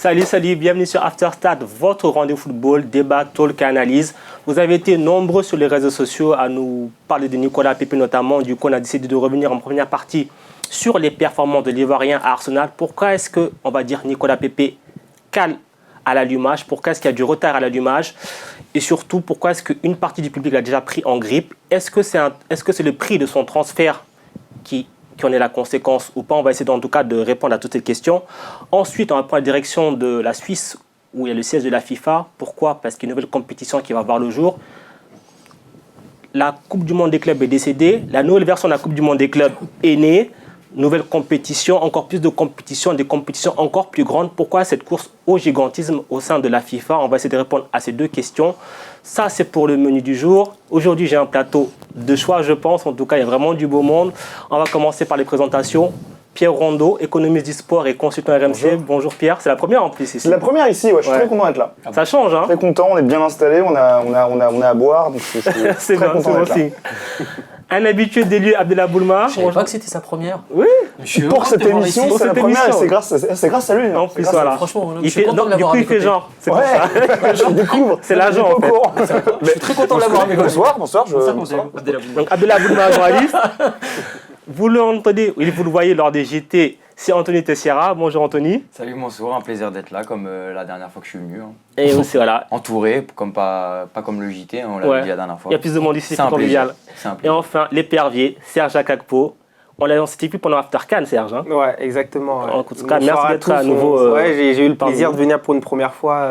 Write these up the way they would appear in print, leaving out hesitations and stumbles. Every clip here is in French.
Salut, bienvenue sur Afterstart, votre rendez-vous football, débat, talk et analyse. Vous avez été nombreux sur les réseaux sociaux à nous parler de Nicolas Pepe notamment. Du coup, on a décidé de revenir en première partie sur les performances de l'Ivoirien à Arsenal. Pourquoi est-ce que, on va dire, Nicolas Pepe cale à l'allumage? Pourquoi est-ce qu'il y a du retard à l'allumage? Et surtout, pourquoi est-ce qu'une partie du public l'a déjà pris en grippe? Est-ce que c'est le prix de son transfert qui en est la conséquence ou pas? On va essayer en tout cas de répondre à toutes ces questions. Ensuite, on va prendre la direction de la Suisse où il y a le siège de la FIFA. Pourquoi? Parce qu'il y a une nouvelle compétition qui va voir le jour. La Coupe du Monde des clubs est décédée. La nouvelle version de la Coupe du Monde des clubs est née. Nouvelle compétition, encore plus de compétitions, des compétitions encore plus grandes. Pourquoi cette course au gigantisme au sein de la FIFA? On va essayer de répondre à ces deux questions. Ça, c'est pour le menu du jour. Aujourd'hui, j'ai un plateau de choix, je pense. En tout cas, il y a vraiment du beau monde. On va commencer par les présentations. Pierre Rondeau, économiste du sport et consultant RMC. Bonjour Pierre, c'est la première en plus ici. C'est la première ici, ouais, je suis très content d'être là. Ça change, hein? Très content, on est bien installé, on a à boire, donc je suis c'est très bon, content d'être là. Un habitué des lieux, Abdellah Boulma. Je ne savais pas que c'était sa première. Oui. Pour cette émission, c'est la première et c'est grâce à lui. En plus, voilà. Franchement, il fait, donc, du coup, il fait genre. C'est ouais, je découvre. C'est l'agent, en fait. Je suis très content de l'avoir avec vous. Bonsoir. Donc, Abdellah Boulma, journaliste. Vous l'entendez, vous le voyez lors des JT, c'est Anthony Tessiera. Bonjour Anthony. Salut Mansour, un plaisir d'être là comme la dernière fois que je suis venu. Et aussi, voilà. Entouré, pas comme le JT, on l'a dit la dernière fois. Il y a plus de monde ici, c'est convivial. Et enfin, l'épervier, Serge Akakpo. On s'était vu pendant After Cannes, Serge. Hein. Ouais, exactement. Ouais. En tout cas, merci d'être à nouveau. Ouais, j'ai eu le plaisir de venir pour une première fois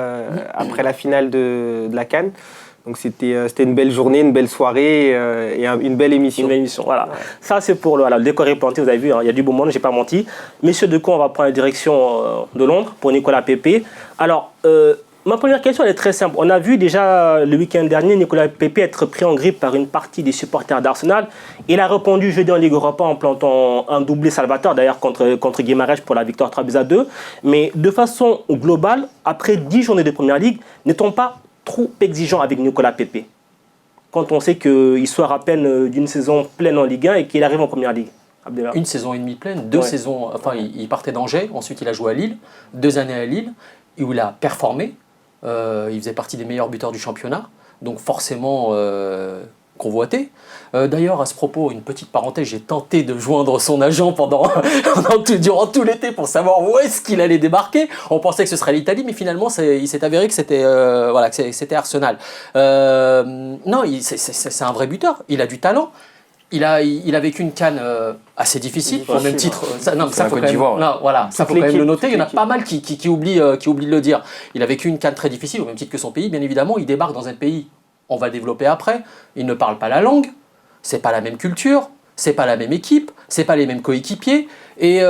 après la finale de la Cannes. Donc c'était une belle journée, une belle soirée et une belle émission. Une belle émission, voilà. Ouais. Ça c'est pour le décor est planté, vous avez vu, hein, il y a du beau monde, j'ai pas menti. Messieurs, de quoi on va prendre la direction de Londres pour Nicolas Pepe. Alors, ma première question elle est très simple. On a vu déjà le week-end dernier Nicolas Pepe être pris en grippe par une partie des supporters d'Arsenal. Il a répondu jeudi en Ligue Europa en plantant un doublé Salvatore, d'ailleurs contre Guimarães pour la victoire 3-2. Mais de façon globale, après 10 journées de Première Ligue, n'est-on pas trop exigeant avec Nicolas Pepe quand on sait qu'il sort à peine d'une saison pleine en Ligue 1 et qu'il arrive en Première Ligue? Abdellah. Une saison et demie pleine, deux saisons, enfin il partait d'Angers, ensuite il a joué à Lille, 2 années à Lille, où il a performé, il faisait partie des meilleurs buteurs du championnat, donc forcément convoité. D'ailleurs, à ce propos, une petite parenthèse, j'ai tenté de joindre son agent durant tout l'été pour savoir où est-ce qu'il allait débarquer. On pensait que ce serait l'Italie, mais finalement, il s'est avéré que c'était Arsenal. Non, c'est un vrai buteur. Il a du talent. Il a vécu une CAN assez difficile, au même titre. Ça faut quand même le noter. Il y en a pas mal qui oublient de le dire. Il a vécu une CAN très difficile, au même titre que son pays. Bien évidemment, il débarque dans un pays. On va développer après. Il ne parle pas la langue. C'est pas la même culture, c'est pas la même équipe, c'est pas les mêmes coéquipiers, et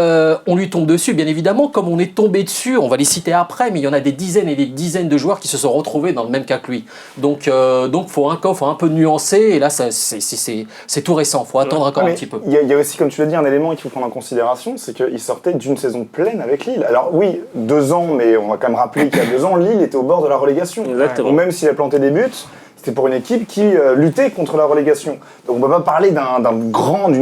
on lui tombe dessus, bien évidemment, comme on est tombé dessus, on va les citer après, mais il y en a des dizaines et des dizaines de joueurs qui se sont retrouvés dans le même cas que lui. Donc faut un peu nuancer, et là c'est tout récent, faut attendre encore un petit peu. Il y a aussi, comme tu l'as dit, un élément qu'il faut prendre en considération, c'est qu'il sortait d'une saison pleine avec Lille. Alors oui, 2 ans, mais on va quand même rappeler qu'il y a 2 ans, Lille était au bord de la relégation. Exactement. Donc, même s'il a planté des buts, c'était pour une équipe qui luttait contre la relégation. Donc on ne peut pas parler d'une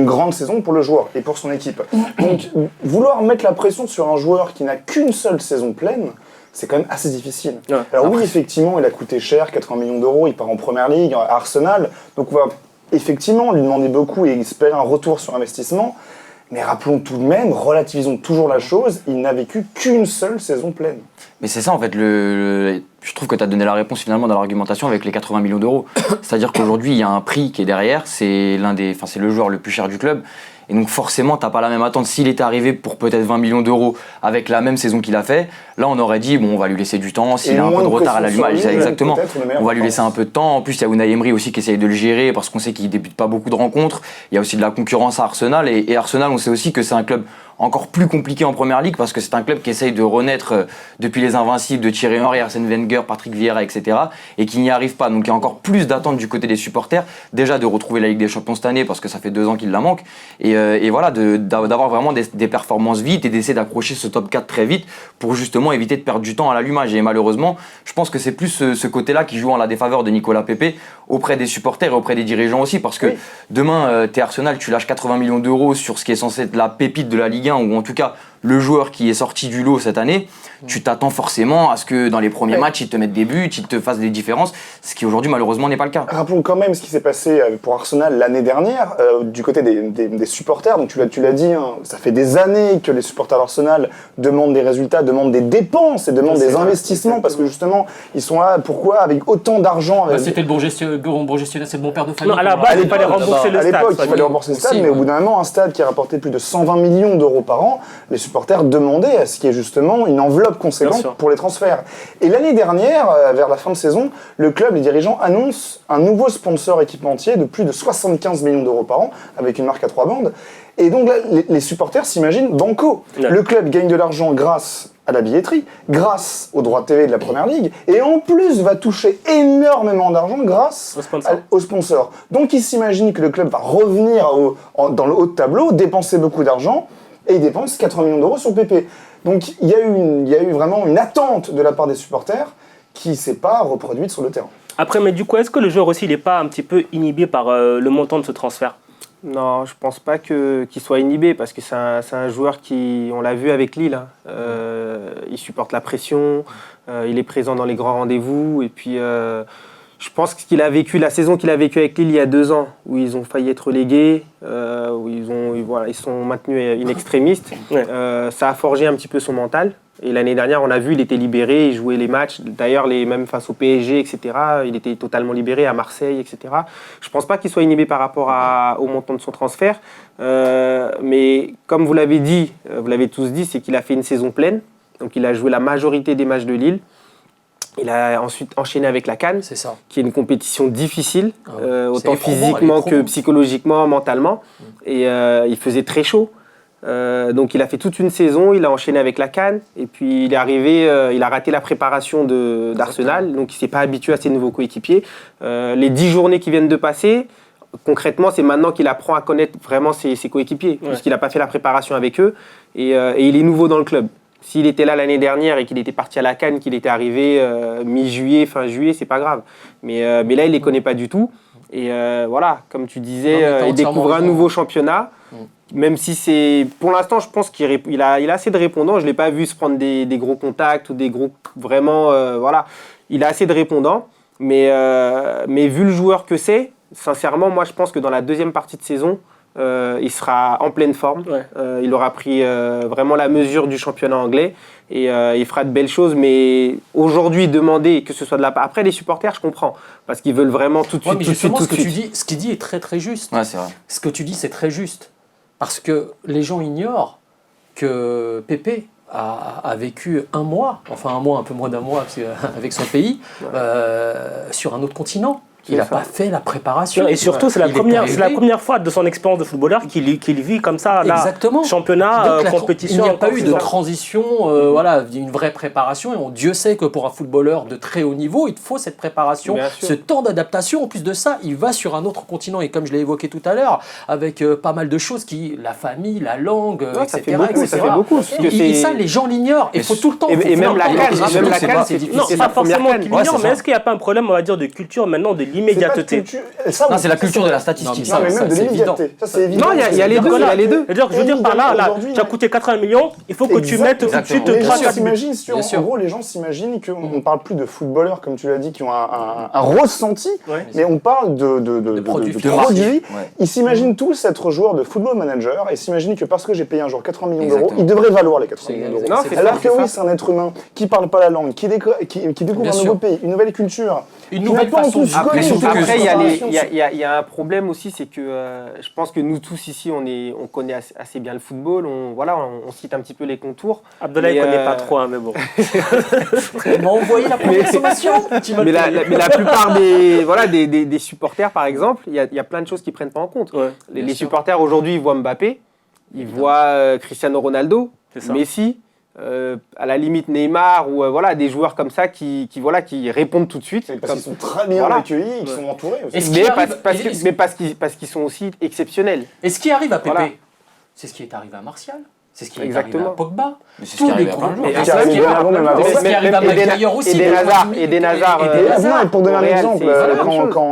grande saison pour le joueur et pour son équipe. Donc vouloir mettre la pression sur un joueur qui n'a qu'une seule saison pleine, c'est quand même assez difficile. Ouais. Alors oui, effectivement, il a coûté cher, 80 millions d'euros, il part en Première Ligue, à Arsenal. Donc on va effectivement lui demander beaucoup et espérer un retour sur investissement. Mais rappelons tout de même, relativisons toujours la chose, il n'a vécu qu'une seule saison pleine. Mais c'est ça en fait, je trouve que tu as donné la réponse finalement dans l'argumentation avec les 80 millions d'euros. C'est-à-dire qu'aujourd'hui, il y a un prix qui est derrière, c'est le joueur le plus cher du club. Et donc forcément, tu n'as pas la même attente. S'il était arrivé pour peut-être 20 millions d'euros avec la même saison qu'il a fait, là on aurait dit, bon, on va lui laisser du temps, s'il a un peu de retard à l'allumage, exactement. On va lui laisser un peu de temps. En plus, il y a Unai Emery aussi qui essaye de le gérer parce qu'on sait qu'il ne débute pas beaucoup de rencontres. Il y a aussi de la concurrence à Arsenal. Et Arsenal, on sait aussi que c'est un club encore plus compliqué en Première Ligue parce que c'est un club qui essaye de renaître depuis les invincibles de Thierry Henry, Arsène Wenger, Patrick Vieira, etc. et qui n'y arrive pas. Donc il y a encore plus d'attentes du côté des supporters, déjà de retrouver la Ligue des Champions cette année parce que ça fait 2 ans qu'il la manque et voilà, d'avoir vraiment des performances vite et d'essayer d'accrocher ce top 4 très vite pour justement éviter de perdre du temps à l'allumage. Et malheureusement, je pense que c'est plus ce côté-là qui joue en la défaveur de Nicolas Pepe auprès des supporters et auprès des dirigeants aussi parce que demain, t'es Arsenal, tu lâches 80 millions d'euros sur ce qui est censé être la pépite de la Ligue 1 ou en tout cas le joueur qui est sorti du lot cette année, tu t'attends forcément à ce que dans les premiers matchs, il te mette des buts, il te fasse des différences, ce qui aujourd'hui malheureusement n'est pas le cas. Rappelons quand même ce qui s'est passé pour Arsenal l'année dernière, du côté des supporters. Donc tu l'as dit, hein, ça fait des années que les supporters d'Arsenal demandent des résultats, demandent des dépenses et demandent des investissements, parce que justement, ils sont là, pourquoi, avec autant d'argent C'était le bon gestionnaire, c'est le bon père de famille. Non, à la base, il fallait rembourser le à stade. l'époque, il fallait rembourser le stade, mais au bout d'un moment, un stade qui rapportait plus de 120 millions d'euros par an, les supporters demandaient à ce qu'il y ait justement une enveloppe conséquente pour les transferts. Et l'année dernière, vers la fin de saison, le club, les dirigeants annoncent un nouveau sponsor équipementier de plus de 75 millions d'euros par an, avec une marque à 3 bandes. Et donc là, les supporters s'imaginent banco. Ouais. Le club gagne de l'argent grâce à la billetterie, grâce aux droits TV de la Première Ligue, et en plus va toucher énormément d'argent grâce aux sponsors. Donc ils s'imaginent que le club va revenir dans le haut de tableau, dépenser beaucoup d'argent, et il dépense 80 millions d'euros sur PP. Donc il y a eu vraiment une attente de la part des supporters qui ne s'est pas reproduite sur le terrain. Après, mais du coup, est-ce que le joueur aussi, il n'est pas un petit peu inhibé par le montant de ce transfert ? Non, je pense pas qu'il soit inhibé, parce que c'est un joueur qui, on l'a vu avec Lille, hein, il supporte la pression, il est présent dans les grands rendez-vous, et puis je pense que la saison qu'il a vécue avec Lille il y a 2 ans, où ils ont failli être relégués, où ils sont maintenus in extremis, ça a forgé un petit peu son mental. Et l'année dernière, on a vu, il était libéré, il jouait les matchs. D'ailleurs, même face au PSG, etc., il était totalement libéré à Marseille, etc. Je ne pense pas qu'il soit inhibé par rapport au montant de son transfert. Mais comme vous l'avez dit, vous l'avez tous dit, c'est qu'il a fait une saison pleine. Donc, il a joué la majorité des matchs de Lille. Il a ensuite enchaîné avec la CAN, qui est une compétition difficile, autant physiquement que psychologiquement, mentalement. Et il faisait très chaud. Donc il a fait toute une saison, il a enchaîné avec la CAN, et puis il est arrivé, il a raté la préparation d'Arsenal, donc il ne s'est pas habitué à ses nouveaux coéquipiers. Les 10 journées qui viennent de passer, concrètement, c'est maintenant qu'il apprend à connaître vraiment ses coéquipiers, puisqu'il n'a pas fait la préparation avec eux, et il est nouveau dans le club. S'il était là l'année dernière et qu'il était parti à la CAN, qu'il était arrivé mi-juillet, fin juillet, c'est pas grave. Mais là, il ne les connaît pas du tout. Et voilà, comme tu disais, il découvre un nouveau championnat. Même si c'est... Pour l'instant, je pense qu'il a assez de répondants. Je ne l'ai pas vu se prendre des gros contacts ou des gros... Vraiment, voilà. Il a assez de répondants. Mais vu le joueur que c'est, sincèrement, moi, je pense que dans la deuxième partie de saison, il sera en pleine forme. Il aura pris vraiment la mesure du championnat anglais. Et il fera de belles choses. Mais aujourd'hui, demander que ce soit de la part... Après, les supporters, je comprends. Parce qu'ils veulent vraiment tout de suite, mais tout de suite, tout de suite. Ce qu'il dit est très, très juste. Ouais, c'est vrai. Ce que tu dis, c'est très juste. Parce que les gens ignorent que Pépé a vécu un mois, un peu moins d'un mois avec son pays, sur un autre continent. Il n'a pas fait la préparation. Et surtout, c'est la première fois de son expérience de footballeur qu'il vit comme ça, là, exactement. championnat, compétition. Il n'y a pas eu de transition, une vraie préparation. Et Dieu sait que pour un footballeur de très haut niveau, il te faut cette préparation, ce temps d'adaptation. En plus de ça, il va sur un autre continent. Et comme je l'ai évoqué tout à l'heure, avec pas mal de choses, la famille, la langue, etc. Ça fait beaucoup. Et ça, les gens l'ignorent. Il faut tout le temps. Et même la CAN, c'est difficile. Non, pas forcément qu'ils l'ignorent, mais est-ce qu'il n'y a pas un problème, on va dire, de culture maintenant, de l'immédiateté? C'est la culture de la statistique. Non, mais même de l'immédiateté. Ça, c'est évident. Non, il y a les deux. Je veux dire par là, tu as coûté 80 millions, il faut que tu mettes tout de suite 3-4 buts. En gros, les gens s'imaginent qu'on ne parle plus de footballeurs, comme tu l'as dit, qui ont un ressenti, mais on parle de produits. Ils s'imaginent tous être joueurs de football manager et s'imaginent que parce que j'ai payé un joueur 80 millions d'euros, il devrait valoir les 80 millions d'euros. Alors que oui, c'est un être humain qui ne parle pas la langue, qui découvre un nouveau pays, une nouvelle culture. Une nouvelle façon de Après, il y a un problème aussi, c'est que je pense que nous tous ici, on connaît assez bien le football, on cite un petit peu les contours. Abdallah, il ne connaît pas trop, mais bon. Il m'a envoyé la première sommation. Mais la plupart des supporters, par exemple, il y a plein de choses qu'ils ne prennent pas en compte. Les supporters, aujourd'hui, ils voient Mbappé, ils voient Cristiano Ronaldo, Messi. À la limite Neymar ou des joueurs comme ça qui répondent tout de suite. Parce qu'ils sont très bien accueillis, ils sont entourés aussi. Mais parce qu'ils sont aussi exceptionnels. Et ce qui arrive à Pépé, c'est ce qui est arrivé à Martial. C'est ce qui est arrivé à Pogba. Mais c'est ce qui arrive à plein de joueurs. C'est ce qui arrive à Maguire aussi. Et des Hazard. Pour donner un exemple,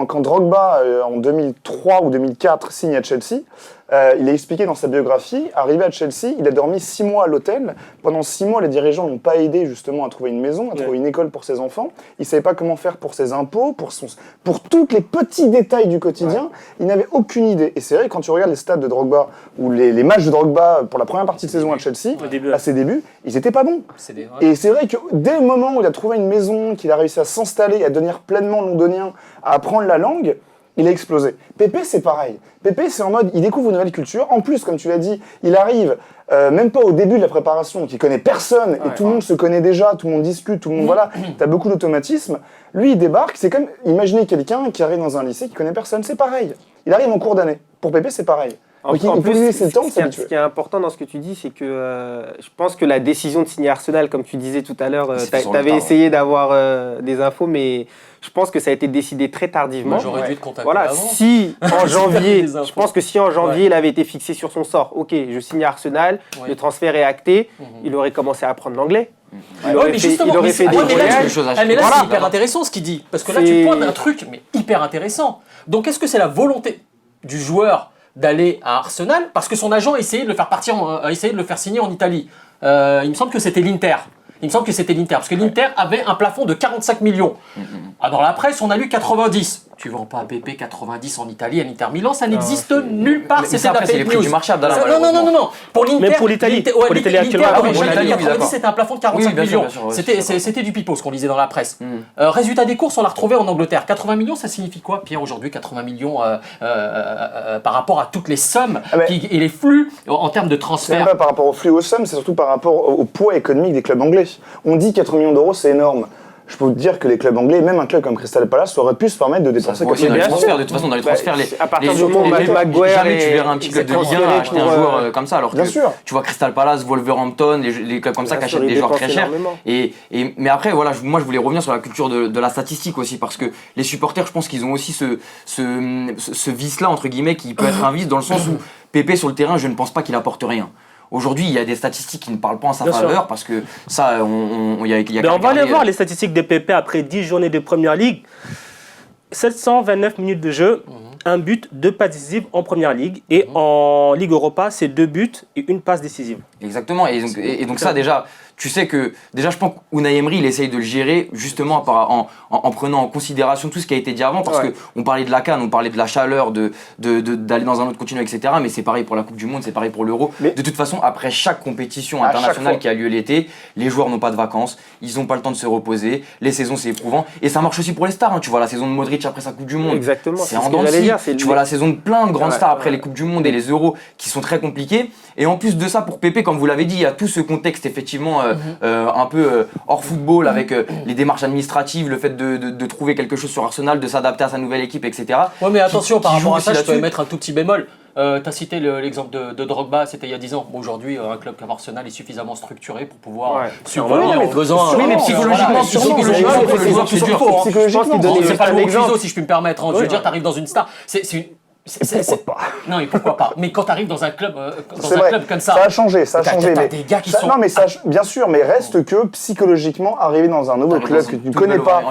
quand Drogba, en 2003 ou 2004, signe à Chelsea, il a expliqué dans sa biographie, arrivé à Chelsea, il a dormi 6 mois à l'hôtel. Pendant 6 mois, les dirigeants n'ont pas aidé justement à trouver une maison, à trouver une école pour ses enfants. Il ne savait pas comment faire pour ses impôts, pour tous les petits détails du quotidien. Il n'avait aucune idée. Et c'est vrai, quand tu regardes les stats de Drogba, ou les matchs de Drogba pour la première partie de saison à Chelsea, à ses débuts, ils n'étaient pas bons. Et c'est vrai que dès le moment où il a trouvé une maison, qu'il a réussi à s'installer, à devenir pleinement londonien, à apprendre la langue, il a explosé. Pépé, c'est pareil. Pépé, c'est en mode, il découvre une nouvelle culture. En plus, comme tu l'as dit, il arrive même pas au début de la préparation, donc il connaît personne, et tout le monde se connaît déjà, tout le monde discute, tout le monde, voilà, t'as beaucoup d'automatisme. Lui, il débarque, c'est comme, imaginez quelqu'un qui arrive dans un lycée qui connaît personne, c'est pareil. Il arrive en cours d'année. Pour Pépé, c'est pareil. Donc, En plus, ce qui est important dans ce que tu dis, c'est que je pense que la décision de signer Arsenal, comme tu disais tout à l'heure, tu avais essayé d'avoir des infos, mais je pense que ça a été décidé très tardivement. Moi, j'aurais dû te contacter voilà, avant. si en janvier, je pense que si en janvier il avait été fixé sur son sort, ok, je signe à Arsenal, le transfert est acté, il aurait commencé à apprendre l'anglais. Il aurait fait des voyages. Mais là, c'est hyper intéressant ce qu'il dit, parce que là, tu pointes un truc mais hyper intéressant. Donc, est-ce que c'est la volonté du joueur d'aller à Arsenal parce que son agent a essayé de le faire essayé de le faire signer en Italie? Il me semble que c'était l'Inter. Parce que l'Inter avait un plafond de 45 millions. Dans la presse, on a lu 90. Tu vends pas Pépé 90 en Italie à l'Inter Milan, ça n'existe nulle part. C'était la fake news. Du marché, non. Pour l'Inter, même pour l'Italie. Pour l'Italie actuellement. l'Italie 90, c'était un plafond de 45 millions. C'était du pipeau, ce qu'on lisait dans la presse. Résultat des courses, on l'a retrouvé en Angleterre. 80 millions, ça signifie quoi, Pierre, aujourd'hui, 80 millions par rapport à toutes les sommes et les flux en termes de transfert? C'est pas par rapport aux flux, aux sommes, c'est surtout par rapport au poids économique des clubs anglais. On dit 4 millions d'euros, c'est énorme. Je peux vous dire que les clubs anglais, même un club comme Crystal Palace, aurait pu se permettre de dépenser dans les transferts. De toute façon, dans les transferts, à partir du moment où Maguire, jamais tu verras un petit club de Ligue 1 acheter un joueur comme ça. Alors que tu vois Crystal Palace, Wolverhampton, les clubs comme ça qui achètent des joueurs très chers. Mais après, voilà, moi je voulais revenir sur la culture de la statistique aussi, parce que les supporters, je pense qu'ils ont aussi ce vice-là, entre guillemets, qui peut être un vice dans le sens où Pépé sur le terrain, je ne pense pas qu'il apporte rien. Aujourd'hui, il y a des statistiques qui ne parlent pas en sa faveur parce que ça, on va aller voir les statistiques de Pépé après 10 journées de Première Ligue. 729 minutes de jeu, un but, 2 passes décisives en Première Ligue. Et en Ligue Europa, c'est 2 buts et 1 passe décisive. Exactement. Et donc ça, déjà, tu sais que, déjà, je pense qu'Unai Emery, il essaye de le gérer justement en prenant en considération tout ce qui a été dit avant. Parce qu'on parlait de la CAN, on parlait de la chaleur, d'aller dans un autre continent, etc. Mais c'est pareil pour la Coupe du Monde, c'est pareil pour l'Euro. De toute façon, après chaque compétition internationale qui a lieu l'été, les joueurs n'ont pas de vacances, ils n'ont pas le temps de se reposer, les saisons c'est éprouvant. Et ça marche aussi pour les stars. Hein. Tu vois la saison de Modric après sa Coupe du Monde. Exactement. C'est en dents de scie. Tu vois la saison de plein de grandes stars après les Coupes du Monde et les Euros qui sont très compliquées. Et en plus de ça, pour Pépé, comme vous l'avez dit, il y a tout ce contexte effectivement un peu hors football avec les démarches administratives, le fait de trouver quelque chose sur Arsenal, de s'adapter à sa nouvelle équipe, etc. Ouais, mais attention, par rapport à ça, je peux mettre un tout petit bémol. Tu as cité l'exemple de Drogba, c'était il y a 10 ans. Bon, aujourd'hui, un club comme Arsenal est suffisamment structuré pour pouvoir subvenir aux besoins. Oui, mais psychologiquement, c'est pas le bon fuseau, si je puis me permettre. Je veux dire, tu arrives dans une star. Pourquoi pas? Non, mais pourquoi pas? Mais quand tu arrives dans un club, comme ça, ça a changé. T'as des gars qui sont. Non, mais bien sûr, mais reste que psychologiquement, arriver dans un nouveau club que tu ne connais pas,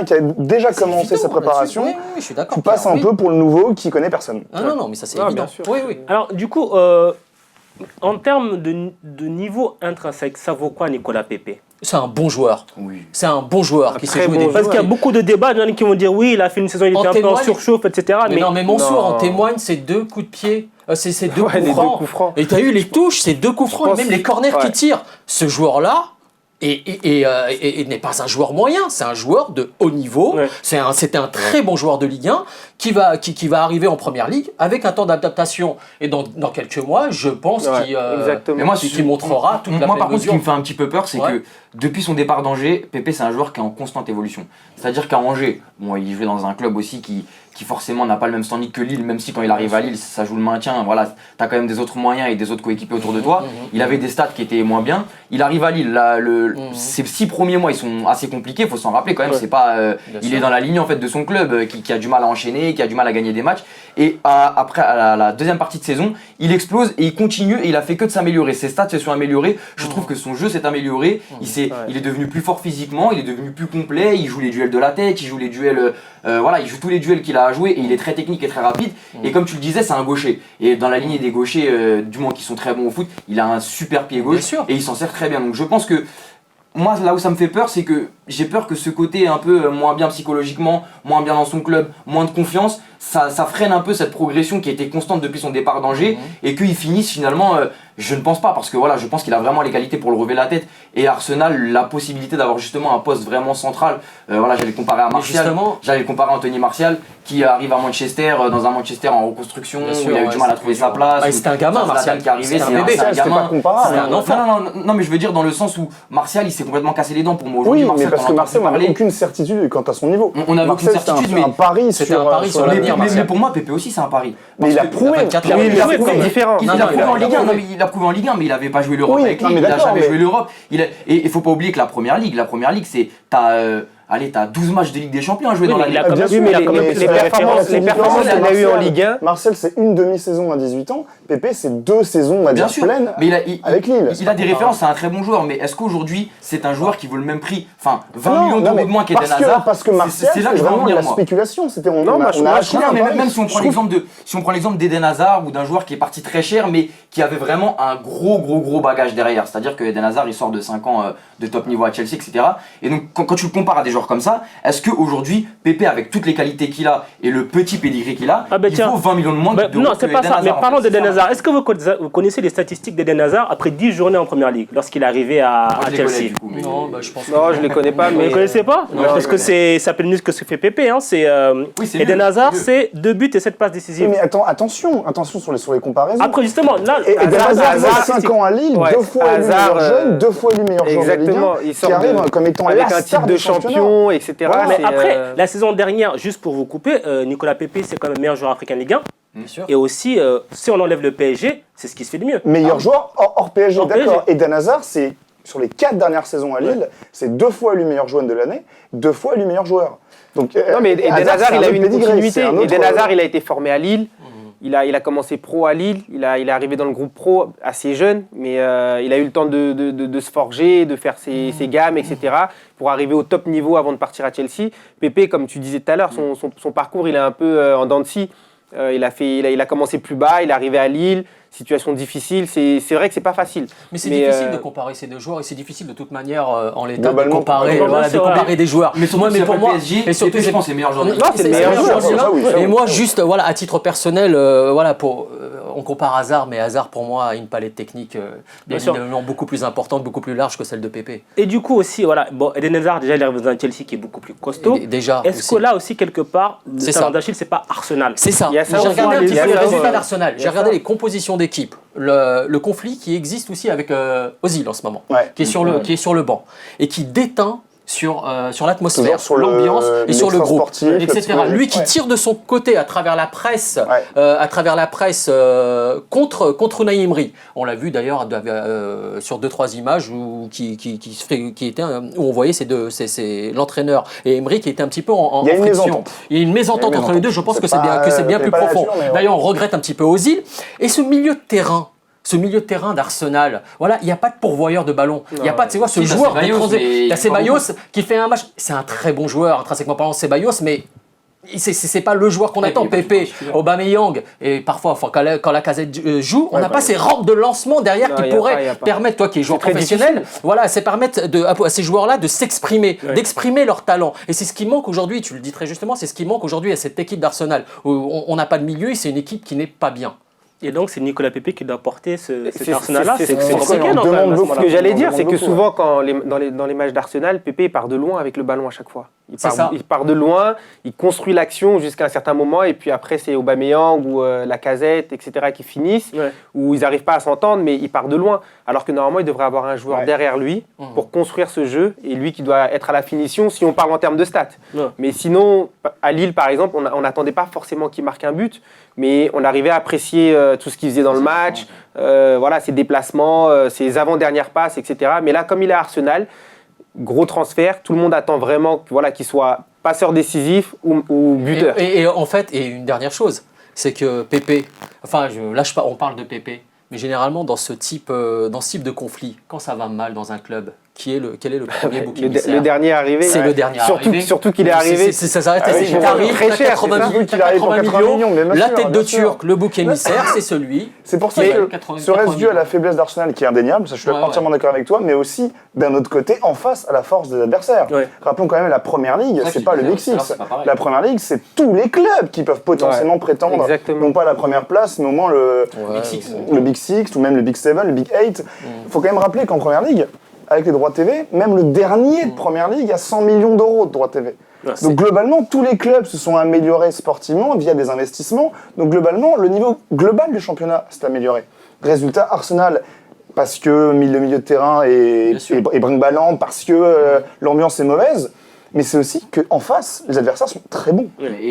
qui a déjà commencé sa préparation, tu passes un peu pour le nouveau qui connaît personne. Non, mais ça c'est évident. Oui. Alors, du coup, en termes de niveau intrinsèque, ça vaut quoi, Nicolas Pépé? C'est un bon joueur. Oui. C'est un bon joueur qui s'est joué des Parce qu'il y a beaucoup de débats, il y en a qui vont dire oui, il a fait une saison, il était un peu en surchauffe, etc. Mais Mansour en témoigne, c'est 2 coups de pied, c'est 2 coups francs. Et tu as eu les touches, c'est 2 coups francs, et même les corners qui tirent. Ce joueur-là, et n'est pas un joueur moyen, c'est un joueur de haut niveau. C'était un très bon joueur de Ligue 1 qui va arriver en Première Ligue avec un temps d'adaptation. Et dans quelques mois, je pense qu'il montrera toute la Moi, par contre, ce qui me fait un petit peu peur, c'est que depuis son départ d'Angers, Pépé, c'est un joueur qui est en constante évolution. C'est-à-dire qu'à Angers, il jouait dans un club aussi qui forcément n'a pas le même standing que Lille, même si quand il arrive à Lille, ça joue le maintien. Voilà, tu as quand même des autres moyens et des autres coéquipiers autour de toi. Il avait des stats qui étaient moins bien. Il arrive à Lille, ces 6 premiers mois, ils sont assez compliqués, il faut s'en rappeler quand même. C'est pas, il est dans la ligne en fait de son club qui a du mal à enchaîner, qui a du mal à gagner des matchs. Et après, à la deuxième partie de saison, il explose et il continue et il a fait que de s'améliorer. Ses stats se sont améliorés. Je trouve que son jeu s'est amélioré. Il est devenu plus fort physiquement, il est devenu plus complet. Il joue les duels de la tête, il joue les duels, il joue tous les duels qu'il a à jouer et il est très technique et très rapide. Et comme tu le disais, c'est un gaucher. Et dans la lignée des gauchers, du moins qui sont très bons au foot, il a un super pied gauche et il s'en sert très bien. Donc je pense que moi, là où ça me fait peur, c'est que j'ai peur que ce côté un peu moins bien psychologiquement, moins bien dans son club, moins de confiance, ça freine un peu cette progression qui a été constante depuis son départ d'Angers et qu'il finisse finalement, je ne pense pas, parce que voilà, je pense qu'il a vraiment les qualités pour le relever la tête et Arsenal, la possibilité d'avoir justement un poste vraiment central. J'allais le comparer à Martial, j'allais le comparer à Anthony Martial qui arrive à Manchester, dans un Manchester en reconstruction, où il a eu du mal à trouver sa place. C'était un gamin, Martial, qui est arrivé, c'est un bébé, c'est un gamin. C'est un enfant. Non, mais je veux dire dans le sens où Martial, il s'est complètement cassé les dents pour moi. Oui, mais parce que Martial n'a aucune certitude quant à son niveau. On n'a aucune certitude, mais un pari sur l'avenir. Mais pour moi, Pépé aussi, c'est un pari. Mais il a prouvé. C'est différent. Il a prouvé en Ligue 1. Il a prouvé en Ligue 1, mais il n'avait pas joué l'Europe avec Lille. Il n'a jamais joué l'Europe. Et il faut pas oublier que la Première Ligue, c'est t'as 12 matchs de Ligue des Champions à jouer dans la Ligue. Les performances qu'il a eues en Ligue 1. Martial, c'est une demi-saison à 18 ans. Pépé, c'est 2 saisons à dire pleines avec Lille. Il a des références, c'est un très bon joueur, mais est-ce qu'aujourd'hui, c'est un joueur qui vaut le même prix, enfin 20 millions d'euros de moins qu'Eden Hazard? Parce que Martial, c'est vraiment de la spéculation. Même si on prend l'exemple d'Eden Hazard ou d'un joueur qui est parti très cher, mais qui avait vraiment un gros bagage derrière. C'est-à-dire que Eden Hazard, il sort de 5 ans de top niveau à Chelsea, etc. Et donc, quand tu le compares à des joueurs comme ça, est-ce qu'aujourd'hui, Pépé, avec toutes les qualités qu'il a et le petit pédigré qu'il a, il vaut 20 millions de moins d'euros? Non, c'est pas ça. Mais parlons d'Eden Hazard. Est-ce que vous connaissez les statistiques d'Eden Hazard après 10 journées en première ligue, lorsqu'il est arrivé à Chelsea? Non, je pense non, je les connais pas. Vous ne les connaissez pas? Parce que ça peut mieux que ce que fait Pépé. Eden Hazard, c'est 2 buts et 7 passes décisives. Mais attention sur les comparaisons. Après, justement, là, Eden Hazard, 5 ans à Lille, 2 fois élu meilleur jeune, 2 fois élu meilleur joueur de Ligue 1, qui arrive comme étant avec un titre de champion, etc. Mais après, la saison dernière, juste pour vous couper, Nicolas Pépé, c'est quand même le meilleur joueur africain Ligue 1. Et aussi, si on enlève le PSG, c'est ce qui se fait de mieux. Meilleur joueur hors PSG, d'accord. Eden Hazard, c'est sur les 4 dernières saisons à Lille, c'est 2 fois élu meilleur joueur de l'année, 2 fois élu meilleur joueur. Donc, non, mais Eden Hazard, il a eu une continuité. Eden Hazard, il a été formé à Lille. Il a commencé pro à Lille, il est arrivé dans le groupe pro assez jeune, mais il a eu le temps de se forger, de faire ses gammes, etc. pour arriver au top niveau avant de partir à Chelsea. Pépé, comme tu disais tout à l'heure, son parcours, il est un peu en dents de scie. Il a commencé plus bas, il est arrivé à Lille, situation difficile, c'est vrai que c'est pas facile. Mais c'est difficile de comparer ces deux joueurs et c'est difficile de toute manière en l'état de comparer des joueurs. Mais pour moi, PSG, et surtout je pense c'est le meilleur joueur. C'est le meilleur joueur. Et moi juste à titre personnel, on compare Hazard, mais Hazard pour moi a une palette technique bien évidemment beaucoup plus importante, beaucoup plus large que celle de Pépé. Et du coup aussi Eden Hazard déjà il arrive dans un Chelsea qui est beaucoup plus costaud. Déjà. Est-ce que là aussi quelque part le talent d'Achille c'est pas Arsenal? C'est ça. J'ai regardé un petit peu les résultats d'Arsenal. J'ai regardé les compositions d'équipe, le conflit qui existe aussi avec Ozil en ce moment, qui est sur le banc et qui déteint sur l'atmosphère, sur l'ambiance et sur le groupe, etc. Lui qui tire de son côté à travers la presse, contre Unai Emery. On l'a vu d'ailleurs sur 2-3 images où on voyait c'est l'entraîneur et Emery qui était un petit peu en friction. Il y a une mésentente entre les deux. Je pense que c'est bien plus profond. D'ailleurs, on regrette un petit peu Ozil et ce milieu de terrain. Ce milieu de terrain d'Arsenal, il n'y a pas de pourvoyeur de ballon. Il n'y a pas de ce joueur d'étranger. Il y a Ceballos qui fait un match. C'est un très bon joueur, intrinsèquement parlant, Ceballos, mais c'est pas le joueur qu'on attend. Pépé, Aubameyang, et parfois quand la Casette joue, on n'a pas ces rampes de lancement derrière qui pourraient permettre, toi qui es joueur professionnel, c'est permettre à ces joueurs-là de s'exprimer, d'exprimer leur talent. Et c'est ce qui manque aujourd'hui, tu le dis très justement, c'est ce qui manque aujourd'hui à cette équipe d'Arsenal. On n'a pas de milieu et c'est une équipe qui n'est pas bien. Et donc, c'est Nicolas Pépé qui doit porter cet Arsenal-là. C'est compliqué. Ce que j'allais dire, c'est que souvent, dans les matchs d'Arsenal, Pépé part de loin avec le ballon à chaque fois. Il part de loin, il construit l'action jusqu'à un certain moment, et puis après, c'est Aubameyang ou la Casette, etc., qui finissent, où ils n'arrivent pas à s'entendre, mais il part de loin. Alors que normalement, il devrait avoir un joueur derrière lui pour construire ce jeu, et lui qui doit être à la finition si on parle en termes de stats. Mais sinon, à Lille, par exemple, on n'attendait pas forcément qu'il marque un but, mais on arrivait à apprécier tout ce qu'il faisait dans le match, ses déplacements, ses avant-dernières passes, etc. Mais là, comme il est à Arsenal, gros transfert. Tout le monde attend vraiment qu'il soit passeur décisif ou buteur. Et en fait, et une dernière chose, c'est que Pépé, on parle de Pépé, mais généralement dans ce type de conflit, quand ça va mal dans un club, quel est le premier bouc émissaire? Le dernier arrivé. C'est le dernier arrivé. Surtout qu'il est arrivé. Ça s'arrête. il T'arrives, très t'as cher, 80 millions, mais bien la sûr, tête de bien sûr. Turc, le bouc émissaire, c'est celui. C'est pour ça qui est que 80 ce reste dû à la faiblesse d'Arsenal qui est indéniable, ça je suis Ouais, entièrement d'accord avec toi, mais aussi d'un autre côté en face à la force des adversaires. Ouais. Rappelons quand même la Première Ligue, C'est ça c'est que pas je le Big disais, alors, Six. c'est pas pareil. La Première Ligue, c'est tous les clubs qui peuvent potentiellement prétendre, exactement. non pas la première place, mais au moins le Big Six ou même le Big Seven, le Big Eight. Il faut quand même rappeler qu'en Première Ligue, avec les droits TV, même le dernier de Première Ligue a 100 millions d'euros de droits TV. Donc globalement, tous les clubs se sont améliorés sportivement via des investissements. Donc globalement, le niveau global du championnat s'est amélioré. Résultat, Arsenal, parce que le milieu de terrain est brinque-ballant, parce que l'ambiance est mauvaise, mais c'est aussi qu'en face, les adversaires sont très bons.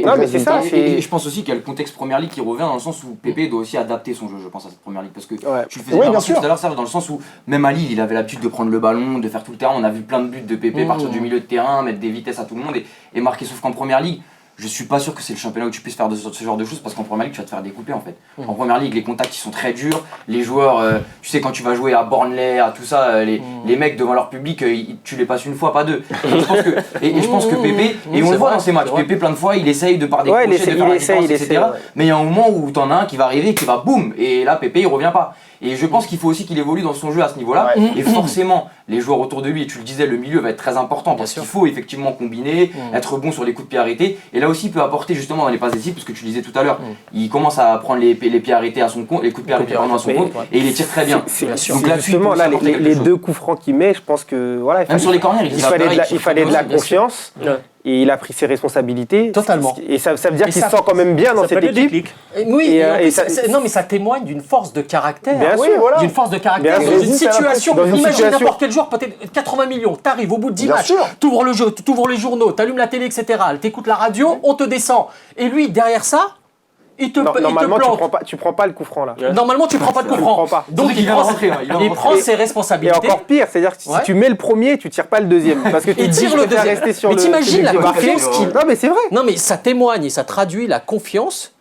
Non, mais c'est ça. Et je pense aussi qu'il y a le contexte Première Ligue qui revient dans le sens où Pépé doit aussi adapter son jeu, je pense, à cette Première Ligue. Parce que tu le faisais bien sûr. tout à l'heure, Serge, dans le sens où même à Lille, il avait l'habitude de prendre le ballon, de faire tout le terrain. On a vu plein de buts de Pépé partir du milieu de terrain, mettre des vitesses à tout le monde et marquer. Sauf qu'en Première Ligue, je suis pas sûr que c'est le championnat où tu puisses faire ce genre de choses parce qu'en Première Ligue tu vas te faire découper en fait. En Première Ligue les contacts ils sont très durs, les joueurs, tu sais quand tu vas jouer à Burnley, à tout ça, les mecs devant leur public, tu les passes une fois, pas deux. Je pense que Pépé, et on le voit dans ces matchs, Pépé plein de fois il essaye de par des crochets, de faire la différence, etc. Mais il y a un moment où t'en as un qui va arriver, qui va boum, et là Pépé il revient pas. Et je pense qu'il faut aussi qu'il évolue dans son jeu à ce niveau-là. Et forcément, les joueurs autour de lui, et tu le disais, le milieu va être très important parce qu'il faut effectivement combiner, être bon sur les coups de pied arrêtés. Et là aussi, il peut apporter justement dans les passes décisives, parce que tu le disais tout à l'heure, il commence à prendre les pieds arrêtés à son compte, les coups de pied arrêtés vraiment à son compte, et il les tire très bien. Donc là, justement, là, les deux coups francs qu'il met, je pense que voilà, même sur les corners, il fallait de la confiance. Et il a pris ses responsabilités. Totalement. Et ça veut dire qu'il se sent quand même bien dans cette équipe. Oui, non, mais ça témoigne d'une force de caractère. Bien sûr, voilà. D'une force de caractère dans une situation. Imagine n'importe quel joueur, peut-être 80 millions, t'arrives au bout de 10 matchs, t'ouvres le jeu, t'ouvres les journaux, t'allumes la télé, etc. T'écoutes la radio, on te descend. Et lui, derrière ça, il te normalement, plante. tu prends pas le coup franc là. Normalement, tu prends pas de coup franc. Donc il prend ses responsabilités. Et encore pire, c'est-à-dire que si tu mets le premier, tu tires pas le deuxième. Parce que tu tires le deuxième. Rester sur mais t'imagines la confiance qu'il... Non mais c'est vrai. Non mais ça témoigne et ça traduit la confiance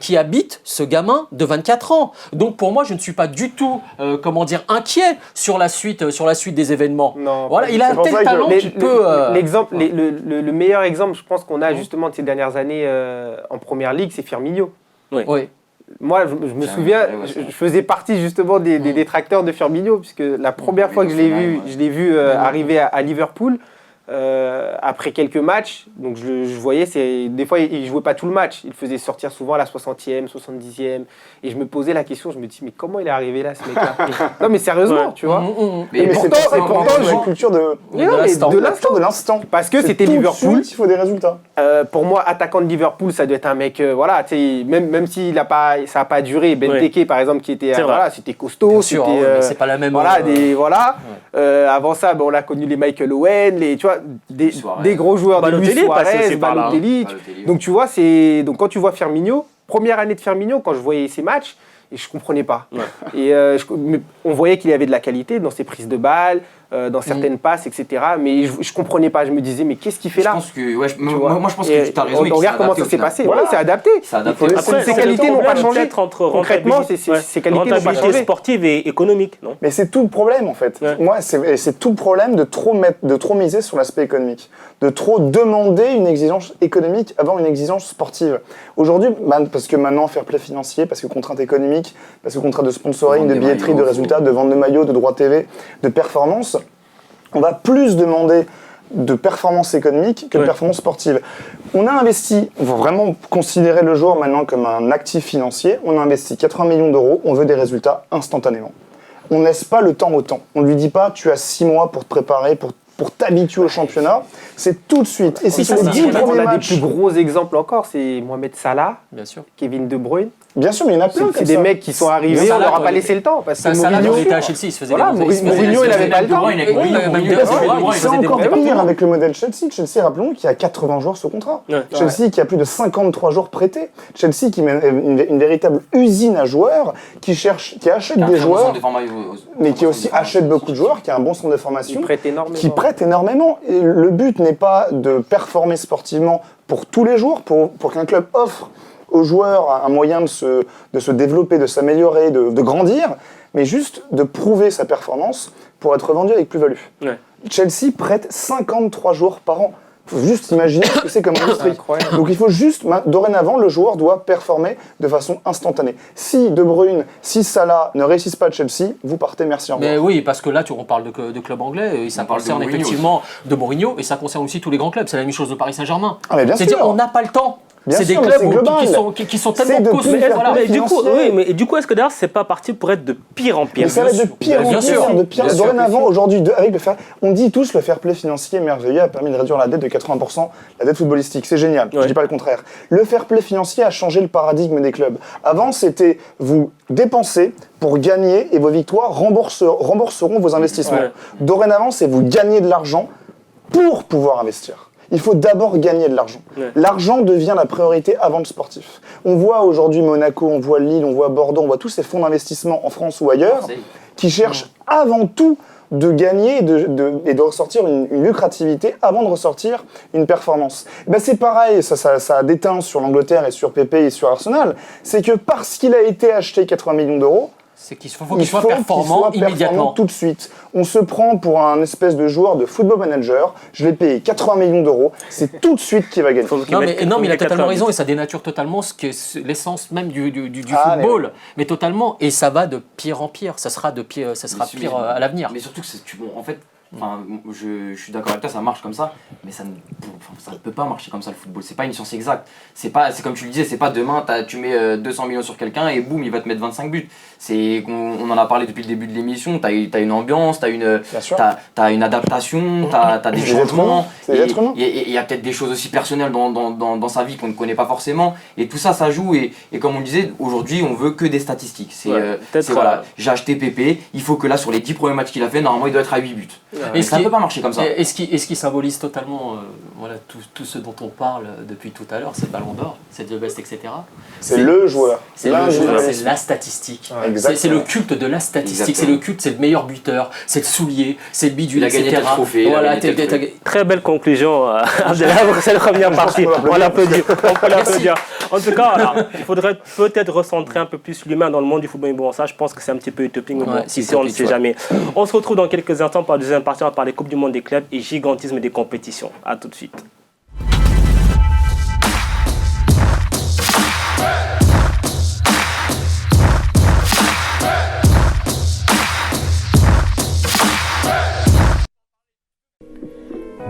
qui habite ce gamin de 24 ans. Donc pour moi, je ne suis pas du tout, inquiet sur la suite des événements. Non, voilà, il a un tel talent qu'il peut... Le meilleur exemple, je pense qu'on a justement de ces dernières années en Première Ligue, c'est Firmino. Oui. Moi, je me souviens, je faisais partie justement des détracteurs de Firmino, puisque la première fois que je l'ai vu arriver à Liverpool, après quelques matchs, donc je voyais, des fois il jouait pas tout le match, il faisait sortir souvent à la 60e, 70e, et je me posais la question, je me dis mais comment il est arrivé là ce mec-là? Non mais sérieusement, tu vois. Mais pourtant j'ai une culture de l'instant. Parce que c'était Liverpool. Il faut des résultats. Pour moi, attaquant de Liverpool, ça doit être un mec, voilà, tu sais, même si ça a pas duré. Benteke par exemple, qui était, voilà, c'était costaud. Bien sûr, mais c'est pas la même. Voilà, avant ça, on a connu les Michael Owen, tu vois. Des gros joueurs, de Luis Suarez, Balotelli. Donc tu vois, donc quand tu vois Firmino, première année de Firmino, quand je voyais ses matchs, et je comprenais pas. Et on voyait qu'il avait de la qualité dans ses prises de balles, dans certaines passes, etc. Mais je comprenais pas. Je me disais, mais qu'est-ce qu'il fait là? Moi je pense que tu as raison. On regarde comment ça s'est passé. Voilà, c'est adapté. Après, ses qualités n'ont pas changé. Concrètement, ses qualités n'ont pas changé. Sportive et économique, non? Mais c'est tout le problème en fait. Moi, c'est tout le problème de trop miser sur l'aspect économique, de trop demander une exigence économique avant une exigence sportive. Aujourd'hui, parce que maintenant fair play financier, parce que contrainte économique, parce que contrainte de sponsoring, de billetterie, de résultats, de vente de maillots, de droits TV, de performance, on va plus demander de performance économique que de performance sportive. On a investi, on va vraiment considérer le joueur maintenant comme un actif financier, on a investi 80 millions d'euros, on veut des résultats instantanément. On ne laisse pas le temps au temps. On ne lui dit pas tu as 6 mois pour te préparer, pour t'habituer au championnat, c'est tout de suite. Et si on a des plus gros exemples encore, c'est Mohamed Salah, bien sûr, Kevin De Bruyne. Bien sûr, mais il y en a plein. C'est des mecs qui sont arrivés, on leur a pas laissé le temps. Parce que Mourinho était à Chelsea, il se faisait Mourinho, il n'avait pas le temps. C'est encore pire avec le modèle Chelsea. Chelsea, rappelons qu'il y a 80 joueurs sous contrat. Chelsea qui a plus de 53 joueurs prêtés. Chelsea qui met une véritable usine à joueurs, qui achète des joueurs, mais qui aussi achète beaucoup de joueurs, qui a un bon centre de formation, qui prête prête énormément. Et le but n'est pas de performer sportivement pour tous les jours, pour qu'un club offre aux joueurs un moyen de se développer, de s'améliorer, de grandir, mais juste de prouver sa performance pour être vendu avec plus-value. Ouais. Chelsea prête 53 joueurs par an. Il faut juste imaginer ce que c'est comme industrie. Donc il faut juste, dorénavant, le joueur doit performer de façon instantanée. Si De Bruyne, si Salah ne réussissent pas à Chelsea, vous partez, merci, au revoir. Mais oui, parce que là, on parle de club anglais, et ça concerne effectivement de Mourinho, et ça concerne aussi tous les grands clubs. C'est la même chose de Paris Saint-Germain. Ah, mais bien C'est-à-dire, sûr. on n'a pas le temps. Bien C'est des sûr, mais clubs c'est global. qui sont C'est tellement de costauds. plus faire Voilà. plaisir. Du coup, est-ce que d'ailleurs c'est pas parti pour être de pire en pire? Mais ça va être de pire en Bien sûr. pire, de pire. Bien sûr. Dorénavant, aujourd'hui, avec le on dit tous le fair play financier merveilleux a permis de réduire la dette de 80%, la dette footballistique. C'est génial, je dis pas le contraire. Le fair play financier a changé le paradigme des clubs. Avant, c'était vous dépensez pour gagner et vos victoires rembourseront vos investissements. Ouais. Dorénavant, c'est vous gagnez de l'argent pour pouvoir investir. Il faut d'abord gagner de l'argent. Ouais. L'argent devient la priorité avant le sportif. On voit aujourd'hui Monaco, on voit Lille, on voit Bordeaux, on voit tous ces fonds d'investissement en France ou ailleurs qui cherchent avant tout de gagner et de ressortir une lucrativité avant de ressortir une performance. Ben c'est pareil, ça a déteint sur l'Angleterre et sur PP et sur Arsenal, c'est que parce qu'il a été acheté 80 millions d'euros, C'est qu'il faut qu'il soit performant immédiatement. tout de suite. On se prend pour un espèce de joueur de football manager, je l'ai payé 80 millions d'euros, c'est tout de suite qu'il va gagner. Non, mais il a totalement raison et ça dénature totalement l'essence même du football. Mais totalement. Et ça va de pire en pire. Ça sera pire à l'avenir. Mais surtout que en fait, je suis d'accord avec toi, ça marche comme ça, mais ça ne peut pas marcher comme ça le football. C'est pas une science exacte. C'est comme tu le disais, c'est pas demain tu mets 200 millions sur quelqu'un et boum, il va te mettre 25 buts. On en a parlé depuis le début de l'émission. T'as une ambiance, t'as une adaptation, t'as des changements. Il y a peut-être des choses aussi personnelles dans sa vie qu'on ne connaît pas forcément. Et tout ça, ça joue. Et comme on le disait, aujourd'hui, on veut que des statistiques. Voilà, j'ai acheté Pépé. Il faut que là, sur les 10 premiers matchs qu'il a fait, normalement, il doit être à 8 buts. Et ça ne peut pas marcher comme ça. Et ce qui symbolise totalement tout ce dont on parle depuis tout à l'heure, c'est le ballon d'or, c'est le best, etc. C'est le joueur. C'est le joueur, c'est la statistique. C'est le culte de la statistique. C'est le culte, c'est le meilleur buteur, c'est le soulier, c'est le bidule, etc. Il a gagné tel trophée. Voilà, Très belle conclusion, Abdellah, pour cette première partie. On l'applaudit. En tout cas, il faudrait peut-être recentrer un peu plus l'humain dans le monde du football. Bon, ça, je pense que c'est un petit peu utopique, mais bon, ici, on ne sait jamais. On se retrouve dans quelques instants pour la deuxième partie. On va parler Coupe du Monde des clubs et gigantisme des compétitions. A tout de suite.